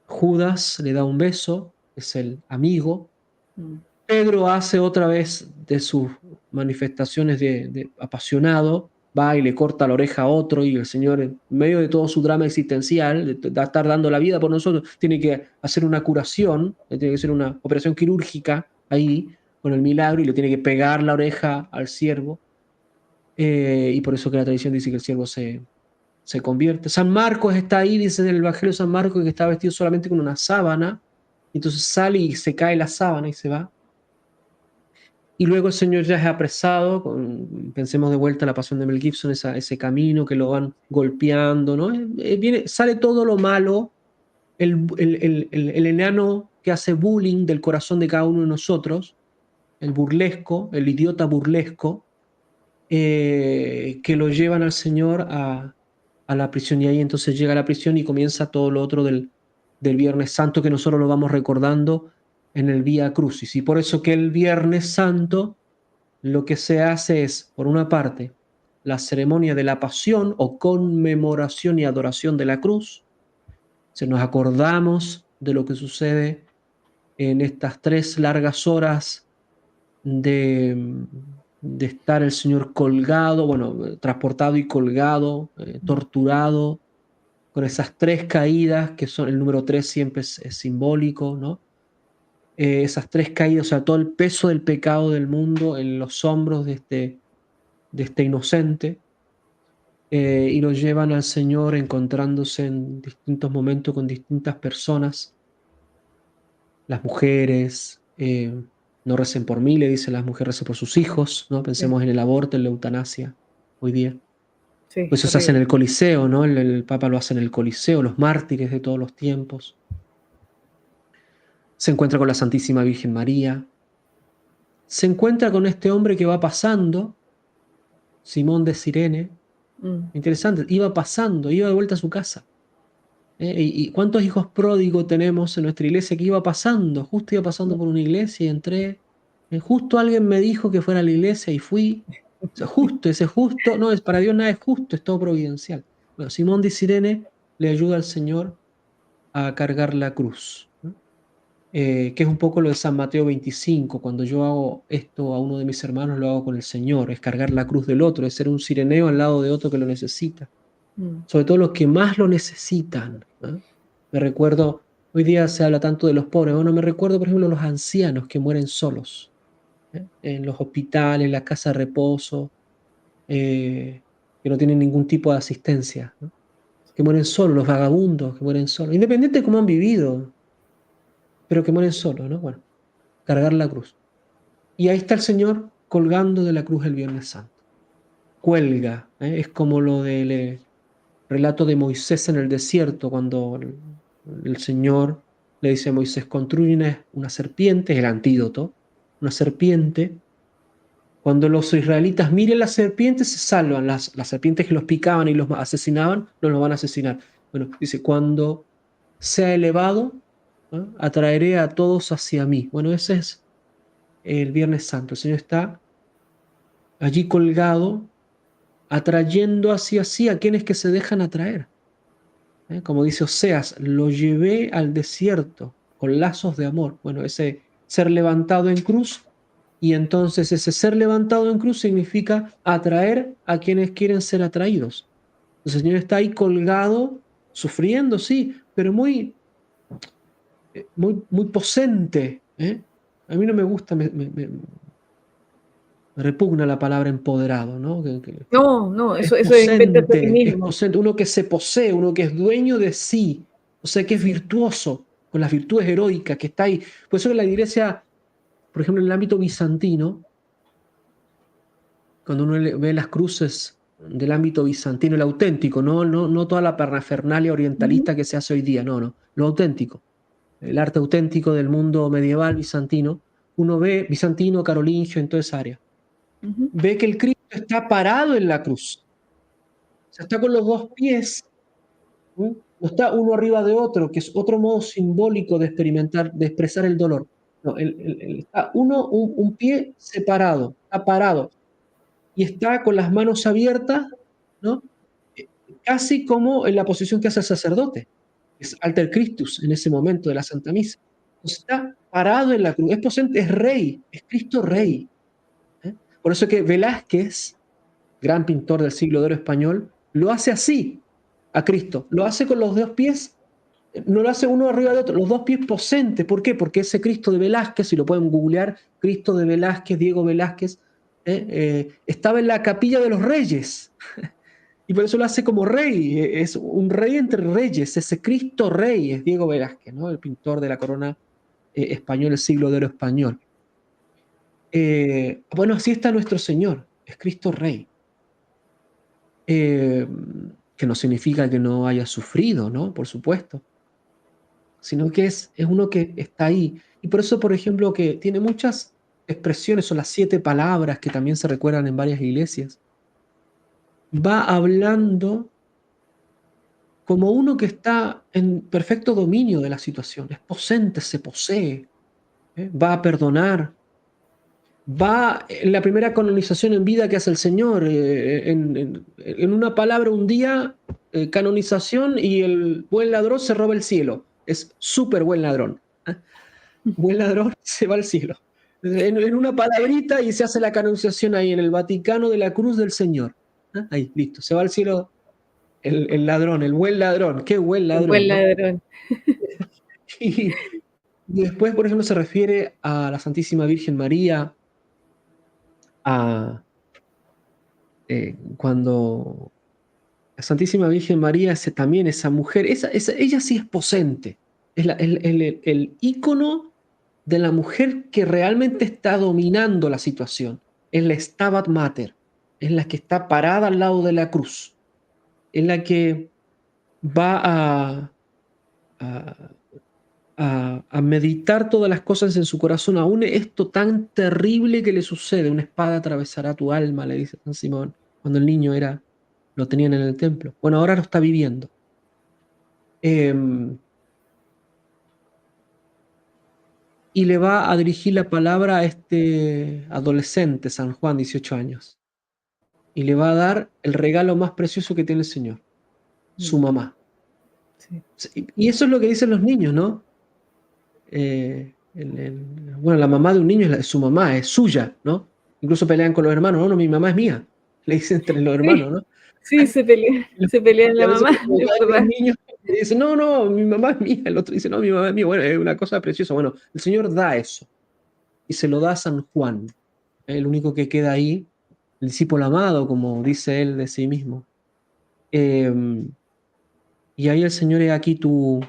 Speaker 2: Judas le da un beso, es el amigo.
Speaker 1: Mm.
Speaker 2: Pedro hace otra vez de sus manifestaciones de apasionado, va y le corta la oreja a otro y el Señor, en medio de todo su drama existencial, de estar dando la vida por nosotros, tiene que hacer una curación, tiene que hacer una operación quirúrgica ahí con el milagro y le tiene que pegar la oreja al siervo. Y por eso que la tradición dice que el siervo se convierte. San Marcos está ahí, dice en el Evangelio de San Marcos, que está vestido solamente con una sábana, entonces sale y se cae la sábana y se va. Y luego el Señor ya es apresado, pensemos de vuelta a la pasión de Mel Gibson, ese camino que lo van golpeando, ¿no? Sale todo lo malo, el enano que hace bullying del corazón de cada uno de nosotros, el burlesco, el idiota burlesco, que lo llevan al Señor a la prisión. Y ahí entonces llega a la prisión y comienza todo lo otro del Viernes Santo que nosotros lo vamos recordando en el Vía Crucis. Y por eso que el Viernes Santo lo que se hace es, por una parte, la ceremonia de la pasión o conmemoración y adoración de la cruz. Se nos acordamos de lo que sucede en estas 3 largas horas de, de estar el Señor colgado, bueno, transportado y colgado, torturado, con esas 3 caídas, que son el número 3 siempre es simbólico, ¿no? Esas 3 caídas, o sea, todo el peso del pecado del mundo en los hombros de este inocente, y lo llevan al Señor encontrándose en distintos momentos con distintas personas, las mujeres, no recen por mí, le dicen las mujeres, recen por sus hijos, ¿no?
Speaker 1: Sí,
Speaker 2: Pensemos en el aborto, en la eutanasia, hoy día.
Speaker 1: sí,
Speaker 2: Pues eso se hace en
Speaker 1: terrible.
Speaker 2: el Coliseo, ¿no? El Papa lo hace en el Coliseo, los mártires de todos los tiempos. Se encuentra con la Santísima Virgen María. Se encuentra con este hombre que va pasando, Simón de Cirene.
Speaker 1: Mm.
Speaker 2: Interesante, iba pasando, iba de vuelta a su casa. ¿Y cuántos hijos pródigos tenemos en nuestra iglesia que iba pasando? Justo iba pasando por una iglesia y entré. Justo alguien me dijo que fuera a la iglesia y fui. O sea, justo, ese justo, no, es para Dios nada es justo, es todo providencial. Bueno, Simón de Cirene le ayuda al Señor a cargar la cruz, ¿no? Que es un poco lo de San Mateo 25. Cuando yo hago esto a uno de mis hermanos, lo hago con el Señor, es cargar la cruz del otro, es ser un cireneo al lado de otro que lo necesita.
Speaker 1: Mm.
Speaker 2: Sobre todo los que más lo necesitan, ¿no? Me recuerdo, hoy día se habla tanto de los pobres, bueno, me recuerdo, por ejemplo, los ancianos que mueren solos, en los hospitales, en la casa de reposo, que no tienen ningún tipo de asistencia, ¿no? Que mueren solos, los vagabundos que mueren solos, independiente de cómo han vivido, pero que mueren solos, ¿no? Bueno, cargar la cruz. Y ahí está el Señor colgando de la cruz el Viernes Santo. Cuelga, es como lo del relato de Moisés en el desierto, cuando el Señor le dice a Moisés, construye una serpiente, es el antídoto, una serpiente. Cuando los israelitas miren la serpiente, se salvan. Las serpientes que los picaban y los asesinaban, no los van a asesinar. Bueno, dice, cuando sea elevado, ¿no? Atraeré a todos hacia mí. Bueno, ese es el Viernes Santo. El Señor está allí colgado, atrayendo hacia sí a quienes que se dejan atraer. Como dice Oseas, lo llevé al desierto con lazos de amor. Bueno, ese ser levantado en cruz, y entonces ese ser levantado en cruz significa atraer a quienes quieren ser atraídos. El Señor está ahí colgado, sufriendo, sí, pero muy posente, ¿eh? A mí no me gusta, me repugna la palabra empoderado, ¿no?
Speaker 1: No, no, eso es invento de ti
Speaker 2: Es
Speaker 1: mismo.
Speaker 2: posente, uno que se posee, uno que es dueño de sí, o sea, que es
Speaker 1: Sí.
Speaker 2: virtuoso, con las virtudes heroicas, que está ahí. Por eso que la iglesia, por ejemplo, en el ámbito bizantino, cuando uno ve las cruces del ámbito bizantino, el auténtico, no toda la parafernalia
Speaker 1: Ujú,
Speaker 2: orientalista que se hace hoy día, no, lo auténtico, el arte auténtico del mundo medieval bizantino, uno ve bizantino, carolingio, en toda esa área,
Speaker 1: ujú.
Speaker 2: ve que el Cristo está parado en la cruz, o sea, está con los 2 pies, ¿sí? No está uno arriba de otro, que es otro modo simbólico de experimentar, de expresar el dolor. No, está uno, un pie separado, está parado, y está con las manos abiertas, ¿no? Eh, Casi como en la posición que hace el sacerdote, es Alter Christus en ese momento de la Santa Misa. Entonces está parado en la cruz, es potente, es rey, es Cristo rey. ¿Eh? Por eso que Velázquez, gran pintor del siglo de oro español, lo hace así a Cristo, lo hace con los dos pies, no lo hace uno arriba de otro, los dos pies posentes. ¿Por qué? Porque ese Cristo de Velázquez, si lo pueden googlear, Cristo de Velázquez, Diego Velázquez, estaba en la capilla de los reyes. Y por eso lo hace como rey, es un rey entre reyes, ese Cristo rey es Diego Velázquez, ¿no? El pintor de la corona española, el siglo de oro español. Bueno, así está nuestro Señor, es Cristo rey. Que no significa que no haya sufrido, ¿no? Por supuesto, sino que es uno que está ahí. Y por eso, por ejemplo, que tiene muchas expresiones, son las 7 palabras que también se recuerdan en varias iglesias. Va hablando como uno que está en perfecto dominio de la situación, es posente, se posee, va a perdonar, va en la primera canonización en vida que hace el Señor, en una palabra, un día, canonización, y el buen ladrón se roba el cielo, es súper buen ladrón. Buen ladrón se va al cielo. En una palabrita y se hace la canonización ahí en el Vaticano de la Cruz del Señor. Ahí, listo, se va al cielo el ladrón, el buen ladrón, qué buen
Speaker 1: Un buen
Speaker 2: ladrón, ¿no?
Speaker 1: ladrón.
Speaker 2: Y después, por ejemplo, se refiere a la Santísima Virgen María, a cuando la Santísima Virgen María es también esa mujer, ella sí es posente, es el ícono de la mujer que realmente está dominando la situación, es la Stabat Mater, es la que está parada al lado de la cruz, es la que va a, a meditar todas las cosas en su corazón, aún esto tan terrible que le sucede, una espada atravesará tu alma, le dice San Simón, cuando el niño lo tenían en el templo. Bueno, ahora lo está viviendo. Y le va a dirigir la palabra a este adolescente, San Juan, 18 años, y le va a dar el regalo más precioso que tiene el Señor, su mamá. Sí. Y eso es lo que dicen los niños, ¿no? Bueno, la mamá de un niño es su mamá, es suya, ¿no? Incluso pelean con los hermanos, no, no, mi mamá es mía, le dicen entre los hermanos, ¿no?
Speaker 1: Sí, se pelean
Speaker 2: Y a
Speaker 1: la
Speaker 2: veces
Speaker 1: mamá,
Speaker 2: cuando
Speaker 1: es
Speaker 2: caen los
Speaker 1: verdad.
Speaker 2: niños, dicen, no, no, mi mamá es mía, el otro dice, no, mi mamá es mía, bueno, es una cosa preciosa. Bueno, el Señor da eso, y se lo da a San Juan, el único que queda ahí, el discípulo amado, como dice él de sí mismo. Y ahí el Señor, he aquí tu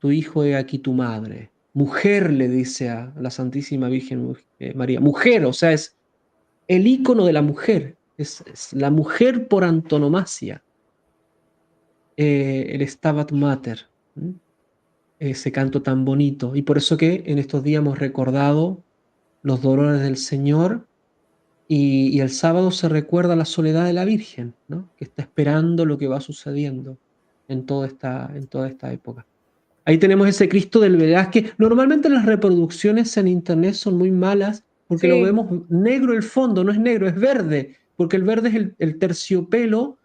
Speaker 2: hijo, he aquí tu madre. Mujer, le dice a la Santísima Virgen María. Mujer, o sea, es el ícono de la mujer. Es la mujer por antonomasia. El Stabat Mater. Ese canto tan bonito. Y por eso que en estos días hemos recordado los dolores del Señor, y el sábado se recuerda la soledad de la Virgen, ¿no? Que está esperando lo que va sucediendo en toda esta época. Ahí tenemos ese Cristo del Velázquez. Normalmente las reproducciones en internet son muy malas porque lo
Speaker 1: Sí,
Speaker 2: vemos negro el fondo, no es negro, es verde, porque el verde es el terciopelo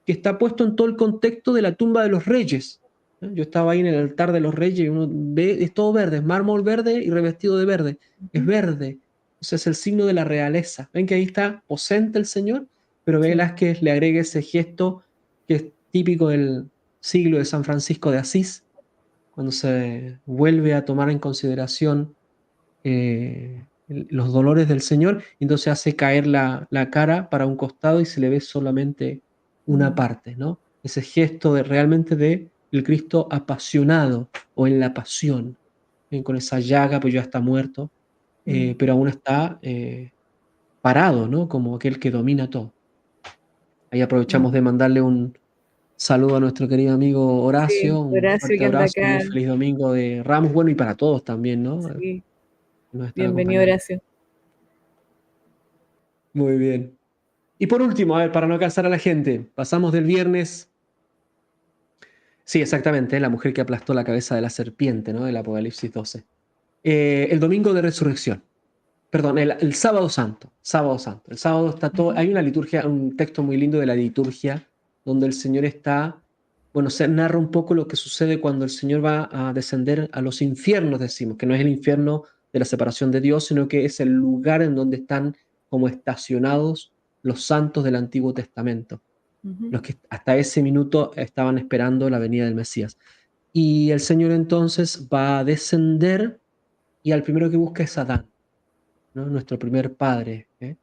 Speaker 2: que está puesto en todo el contexto de la tumba de los reyes. Yo estaba ahí en el altar de los reyes y uno ve, es todo verde, es mármol verde y revestido de verde, es verde. O sea, es el signo de la realeza. Ven que ahí está posente el Señor, pero
Speaker 1: sí.
Speaker 2: Velázquez le agrega ese gesto que es típico del siglo de San Francisco de Asís, cuando se vuelve a tomar en consideración los dolores del Señor, y entonces hace caer la cara para un costado y se le ve solamente una parte, ¿no? Ese gesto realmente de el Cristo apasionado o en la pasión, con esa llaga, pues ya está muerto, pero aún está parado, ¿no? Como aquel que domina todo. Ahí aprovechamos de mandarle un saludo a nuestro querido amigo
Speaker 1: Sí,
Speaker 2: Horacio, un
Speaker 1: Horacio
Speaker 2: fuerte
Speaker 1: que anda
Speaker 2: abrazo, muy
Speaker 1: acá.
Speaker 2: feliz domingo de Ramos, bueno, y para todos también, ¿no?
Speaker 1: Sí,
Speaker 2: Nos están
Speaker 1: bienvenido
Speaker 2: acompañando.
Speaker 1: Horacio.
Speaker 2: Muy bien. Y por último, a ver, para no cansar a la gente, pasamos del viernes Sí, exactamente, la mujer que aplastó la cabeza de la serpiente, ¿no? Del Apocalipsis 12. El domingo de resurrección. Perdón, el sábado santo. Sábado santo. El sábado está todo.
Speaker 1: Ujú,
Speaker 2: Hay una liturgia, un texto muy lindo de la liturgia, donde el Señor está. Bueno, se narra un poco lo que sucede cuando el Señor va a descender a los infiernos, decimos, que no es el infierno de la separación de Dios, sino que es el lugar en donde están como estacionados los santos del Antiguo Testamento,
Speaker 1: ujú,
Speaker 2: los que hasta ese minuto estaban esperando la venida del Mesías. Y el Señor entonces va a descender y al primero que busca es Adán, ¿no? Nuestro primer padre, ¿eh?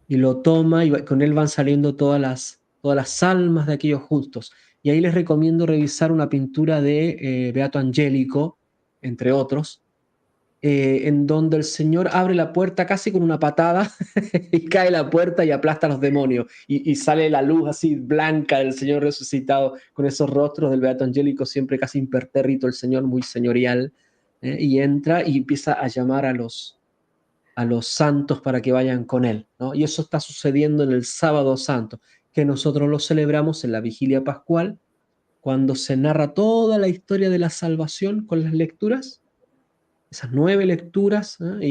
Speaker 2: Y lo toma y con él van saliendo todas las almas de aquellos justos. Y ahí les recomiendo revisar una pintura de Beato Angélico, entre otros, en donde el Señor abre la puerta casi con una patada y cae la puerta y aplasta a los demonios. Y sale la luz así blanca del Señor resucitado con esos rostros del Beato Angélico, siempre casi impertérrito, el Señor muy señorial, y entra y empieza a llamar a los santos para que vayan con él, ¿no? Y eso está sucediendo en el sábado santo, que nosotros lo celebramos en la vigilia pascual, cuando se narra toda la historia de la salvación con las lecturas, esas 9 lecturas, ¿eh?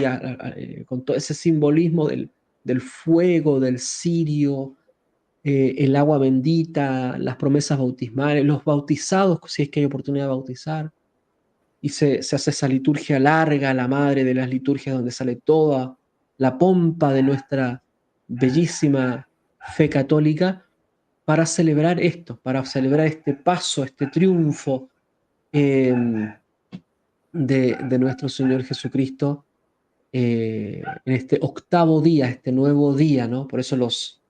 Speaker 2: Y con todo ese simbolismo del fuego, del cirio, el agua bendita, las promesas bautismales, los bautizados, si es que hay oportunidad de bautizar, y se hace esa liturgia larga, la madre de las liturgias, donde sale toda la pompa de nuestra bellísima fe católica para celebrar esto, para celebrar este paso, este triunfo eh, de nuestro Señor Jesucristo en este octavo día, este nuevo día, ¿no? Por eso los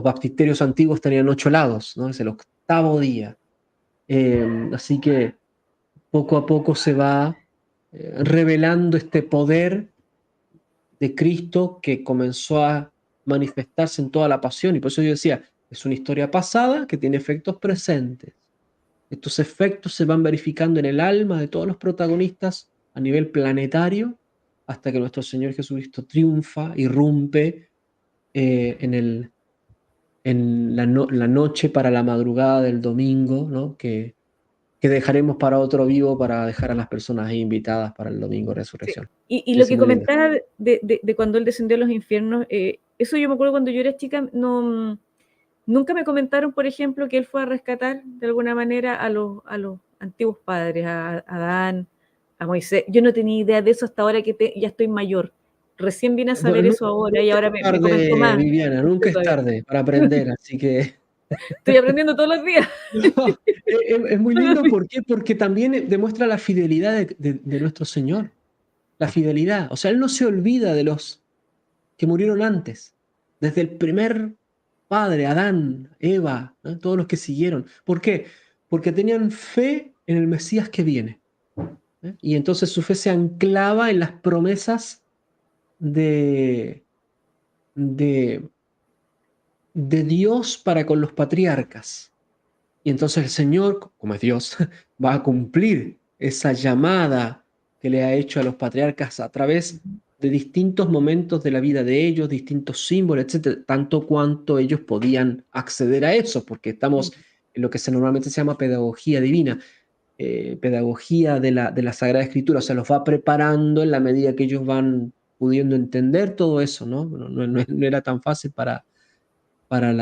Speaker 2: baptisterios antiguos tenían 8 lados, ¿no? Es el octavo día. Así que poco a poco se va revelando este poder de Cristo que comenzó a manifestarse en toda la pasión. Y por eso yo decía, es una historia pasada que tiene efectos presentes. Estos efectos se van verificando en el alma de todos los protagonistas a nivel planetario hasta que nuestro Señor Jesucristo triunfa, irrumpe en la noche para la madrugada del domingo, ¿no? Que dejaremos para otro vivo para dejar a las personas ahí invitadas para el domingo de
Speaker 1: sí.
Speaker 2: resurrección.
Speaker 1: Y lo
Speaker 2: Es
Speaker 1: que
Speaker 2: muy lindo.
Speaker 1: comentaba de cuando él descendió a los infiernos, eso yo me acuerdo cuando yo era chica, no, nunca me comentaron, por ejemplo, que él fue a rescatar de alguna manera a los antiguos padres, a Adán, a Moisés. Yo no tenía idea de eso hasta ahora que ya estoy mayor. Recién vine a
Speaker 2: Bueno,
Speaker 1: saber eso ahora y
Speaker 2: nunca
Speaker 1: ahora
Speaker 2: es
Speaker 1: me comentó
Speaker 2: tarde,
Speaker 1: más.
Speaker 2: Viviana, nunca es tarde para aprender, así que
Speaker 1: Estoy aprendiendo todos los días.
Speaker 2: no, es muy
Speaker 1: Todos los
Speaker 2: lindo,
Speaker 1: días.
Speaker 2: ¿por qué? Porque también demuestra la fidelidad de nuestro Señor, la fidelidad. O sea, Él no se olvida de los que murieron antes, desde el primer padre, Adán, Eva, ¿no? Todos los que siguieron. ¿Por qué? Porque tenían fe en el Mesías que viene. Y entonces su fe se anclaba en las promesas de, de, de Dios para con los patriarcas. Y entonces el Señor, como es Dios, va a cumplir esa llamada que le ha hecho a los patriarcas a través de distintos momentos de la vida de ellos, distintos símbolos, etcétera, tanto cuanto ellos podían acceder a eso, porque estamos en lo que normalmente se llama pedagogía divina, pedagogía de la Sagrada Escritura, o sea, los va preparando en la medida que ellos van pudiendo entender todo eso, ¿no? No era tan fácil para para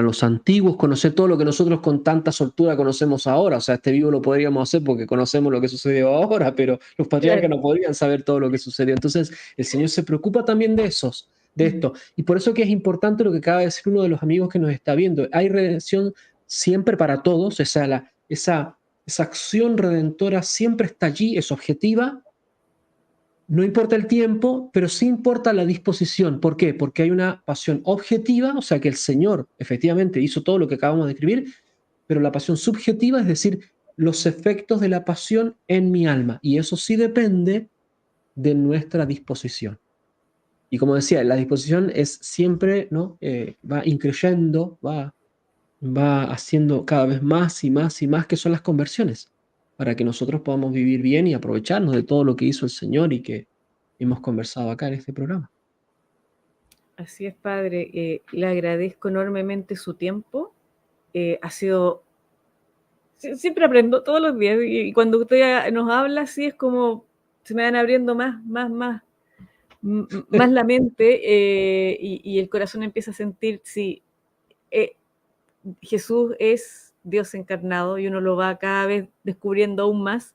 Speaker 2: los antiguos, conocer todo lo que nosotros con tanta soltura conocemos ahora. O sea, este vivo lo podríamos hacer porque conocemos lo que sucedió ahora, pero los patriarcas
Speaker 1: Claro.
Speaker 2: no podrían saber todo lo que sucedió. Entonces, el Señor se preocupa también de esto. Y por eso que es importante lo que acaba de decir uno de los amigos que nos está viendo. Hay redención siempre para todos, esa acción redentora siempre está allí, es objetiva, no importa el tiempo, pero sí importa la disposición. ¿Por qué? Porque hay una pasión objetiva, o sea que el Señor efectivamente hizo todo lo que acabamos de escribir, pero la pasión subjetiva, es decir, los efectos de la pasión en mi alma. Y eso sí depende de nuestra disposición. Y como decía, la disposición es siempre, ¿no? Va increyendo, va haciendo cada vez más y más y más, que son las conversiones, para que nosotros podamos vivir bien y aprovecharnos de todo lo que hizo el Señor y que hemos conversado acá en este programa.
Speaker 1: Así es, padre. Le agradezco enormemente su tiempo. ha sido... Siempre aprendo todos los días y cuando usted nos habla así es como se me van abriendo más la mente y el corazón empieza a sentir si Jesús es Dios encarnado y uno lo va cada vez descubriendo aún más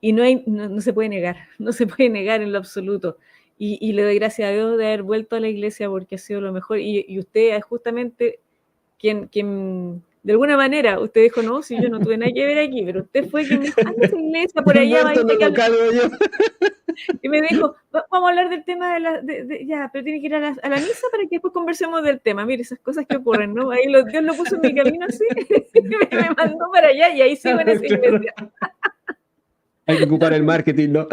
Speaker 1: y no se puede negar, no se puede negar en lo absoluto. Y le doy gracias a Dios de haber vuelto a la iglesia porque ha sido lo mejor. Y usted es justamente quien, de alguna manera, usted dijo, no, si yo no tuve nada que ver aquí, pero usted fue quien me dijo, anda a esa iglesia por
Speaker 2: He
Speaker 1: allá,
Speaker 2: vuelto, no lo cargo yo.
Speaker 1: y me dijo, vamos a hablar del tema ya, pero tiene que ir a la misa para que después conversemos del tema. Mire, esas cosas que ocurren, ¿no? Ahí Dios lo puso en mi camino así, me mandó para allá y ahí sigo en esa
Speaker 2: Claro.
Speaker 1: iglesia.
Speaker 2: Hay que ocupar el marketing, ¿no?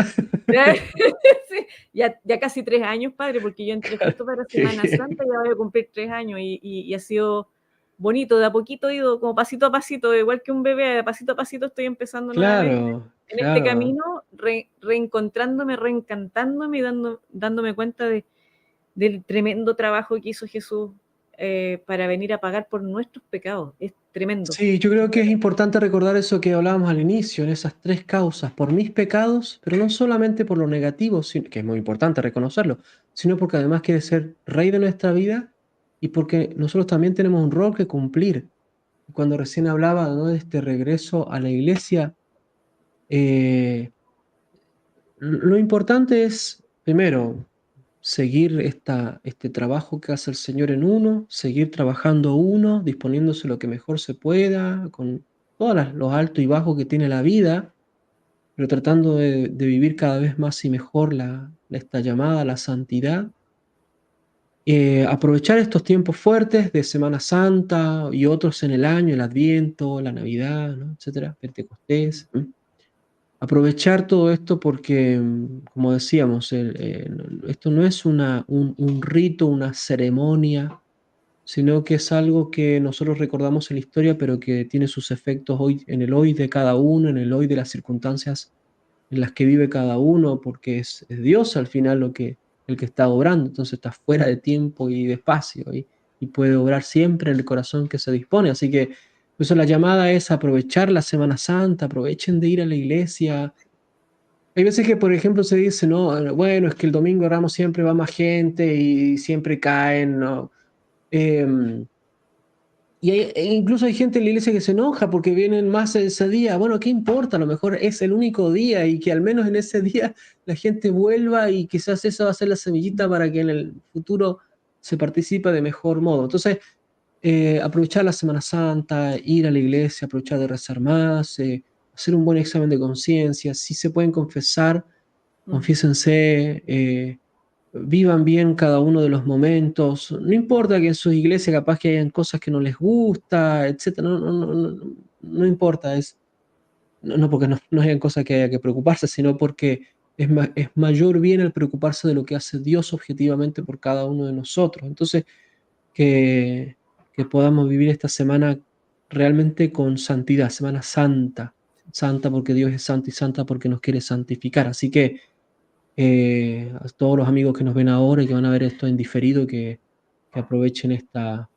Speaker 1: Sí, ya casi 3 años, padre, porque yo entré justo para Semana Santa, ya voy a cumplir 3 años y ha sido bonito, de a poquito he ido como pasito a pasito, igual que un bebé, de pasito a pasito estoy empezando nuevamente
Speaker 2: Claro,
Speaker 1: en este
Speaker 2: claro.
Speaker 1: camino, reencontrándome, reencantándome y dándome cuenta del tremendo trabajo que hizo Jesús para venir a pagar por nuestros pecados. Es tremendo.
Speaker 2: Sí, yo creo que es importante recordar eso que hablábamos al inicio, en esas tres causas, por mis pecados, pero no solamente por lo negativo, que es muy importante reconocerlo, sino porque además quiere ser rey de nuestra vida y porque nosotros también tenemos un rol que cumplir. Cuando recién hablaba, ¿no?, de este regreso a la iglesia, eh, lo importante es, primero, seguir este trabajo que hace el Señor en uno, seguir trabajando uno, disponiéndose lo que mejor se pueda, con todos los altos y bajos que tiene la vida, pero tratando de vivir cada vez más y mejor esta llamada a la santidad. Aprovechar estos tiempos fuertes de Semana Santa y otros en el año, el Adviento, la Navidad, ¿no?, etcétera, Pentecostés. Aprovechar todo esto porque, como decíamos, esto no es un rito, una ceremonia, sino que es algo que nosotros recordamos en la historia, pero que tiene sus efectos hoy, en el hoy de cada uno, en el hoy de las circunstancias en las que vive cada uno, porque es Dios al final el que está obrando, entonces está fuera de tiempo y de espacio, y puede obrar siempre en el corazón que se dispone. Así que por eso la llamada es aprovechar la Semana Santa, aprovechen de ir a la iglesia. Hay veces que, por ejemplo, se dice, no, bueno, es que el domingo de Ramos siempre va más gente y siempre caen, ¿no? Em, incluso hay gente en la iglesia que se enoja porque vienen más ese día. Bueno, ¿qué importa? A lo mejor es el único día y que al menos en ese día la gente vuelva y quizás esa va a ser la semillita para que en el futuro se participe de mejor modo. Entonces, aprovechar la Semana Santa, ir a la iglesia, aprovechar de rezar más, hacer un buen examen de conciencia. Si se pueden confesar,
Speaker 1: Mm.
Speaker 2: confiésense, vivan bien cada uno de los momentos. No importa que en sus iglesias capaz que hayan cosas que no les gusta, etcétera. No importa, no porque no hayan cosas que haya que preocuparse, sino porque es mayor bien el preocuparse de lo que hace Dios objetivamente por cada uno de nosotros. Entonces, que, que podamos vivir esta semana realmente con santidad, Semana Santa. Santa porque Dios es santo y santa porque nos quiere santificar. Así que a todos los amigos que nos ven ahora y que van a ver esto en diferido, que aprovechen estas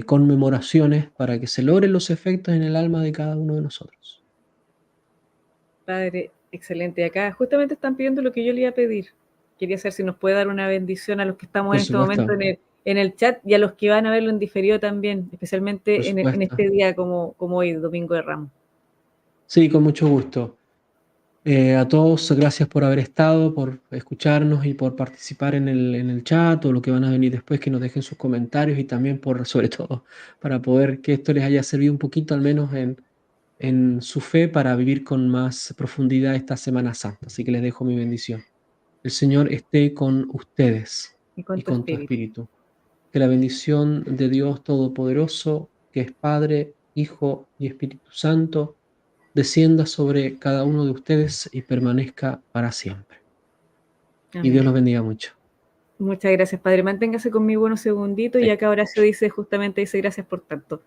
Speaker 2: conmemoraciones para que se logren los efectos en el alma de cada uno de nosotros.
Speaker 1: Padre, excelente. Acá justamente están pidiendo lo que yo le iba a pedir. Quería saber si nos puede dar una bendición a los que estamos
Speaker 2: Por
Speaker 1: en este momento
Speaker 2: supuesto,
Speaker 1: en el chat y a los que van a verlo en diferido también,
Speaker 2: por
Speaker 1: especialmente en
Speaker 2: supuesto.
Speaker 1: este día como hoy, Domingo de Ramos.
Speaker 2: Sí, con mucho gusto. A todos, gracias por haber estado, por escucharnos y por participar en el chat o lo que van a venir después, que nos dejen sus comentarios y también sobre todo, para poder que esto les haya servido un poquito, al menos en su fe, para vivir con más profundidad esta Semana Santa. Así que les dejo mi bendición. El Señor esté con ustedes
Speaker 1: Y con
Speaker 2: y
Speaker 1: tu
Speaker 2: con tu
Speaker 1: espíritu.
Speaker 2: espíritu. Que la bendición de Dios Todopoderoso, que es Padre, Hijo y Espíritu Santo, descienda sobre cada uno de ustedes y permanezca para siempre. Y Dios
Speaker 1: Amén.
Speaker 2: los bendiga mucho.
Speaker 1: Muchas gracias, Padre. Manténgase conmigo unos segunditos y
Speaker 2: Sí,
Speaker 1: acá Horacio dice, justamente dice, gracias por tanto.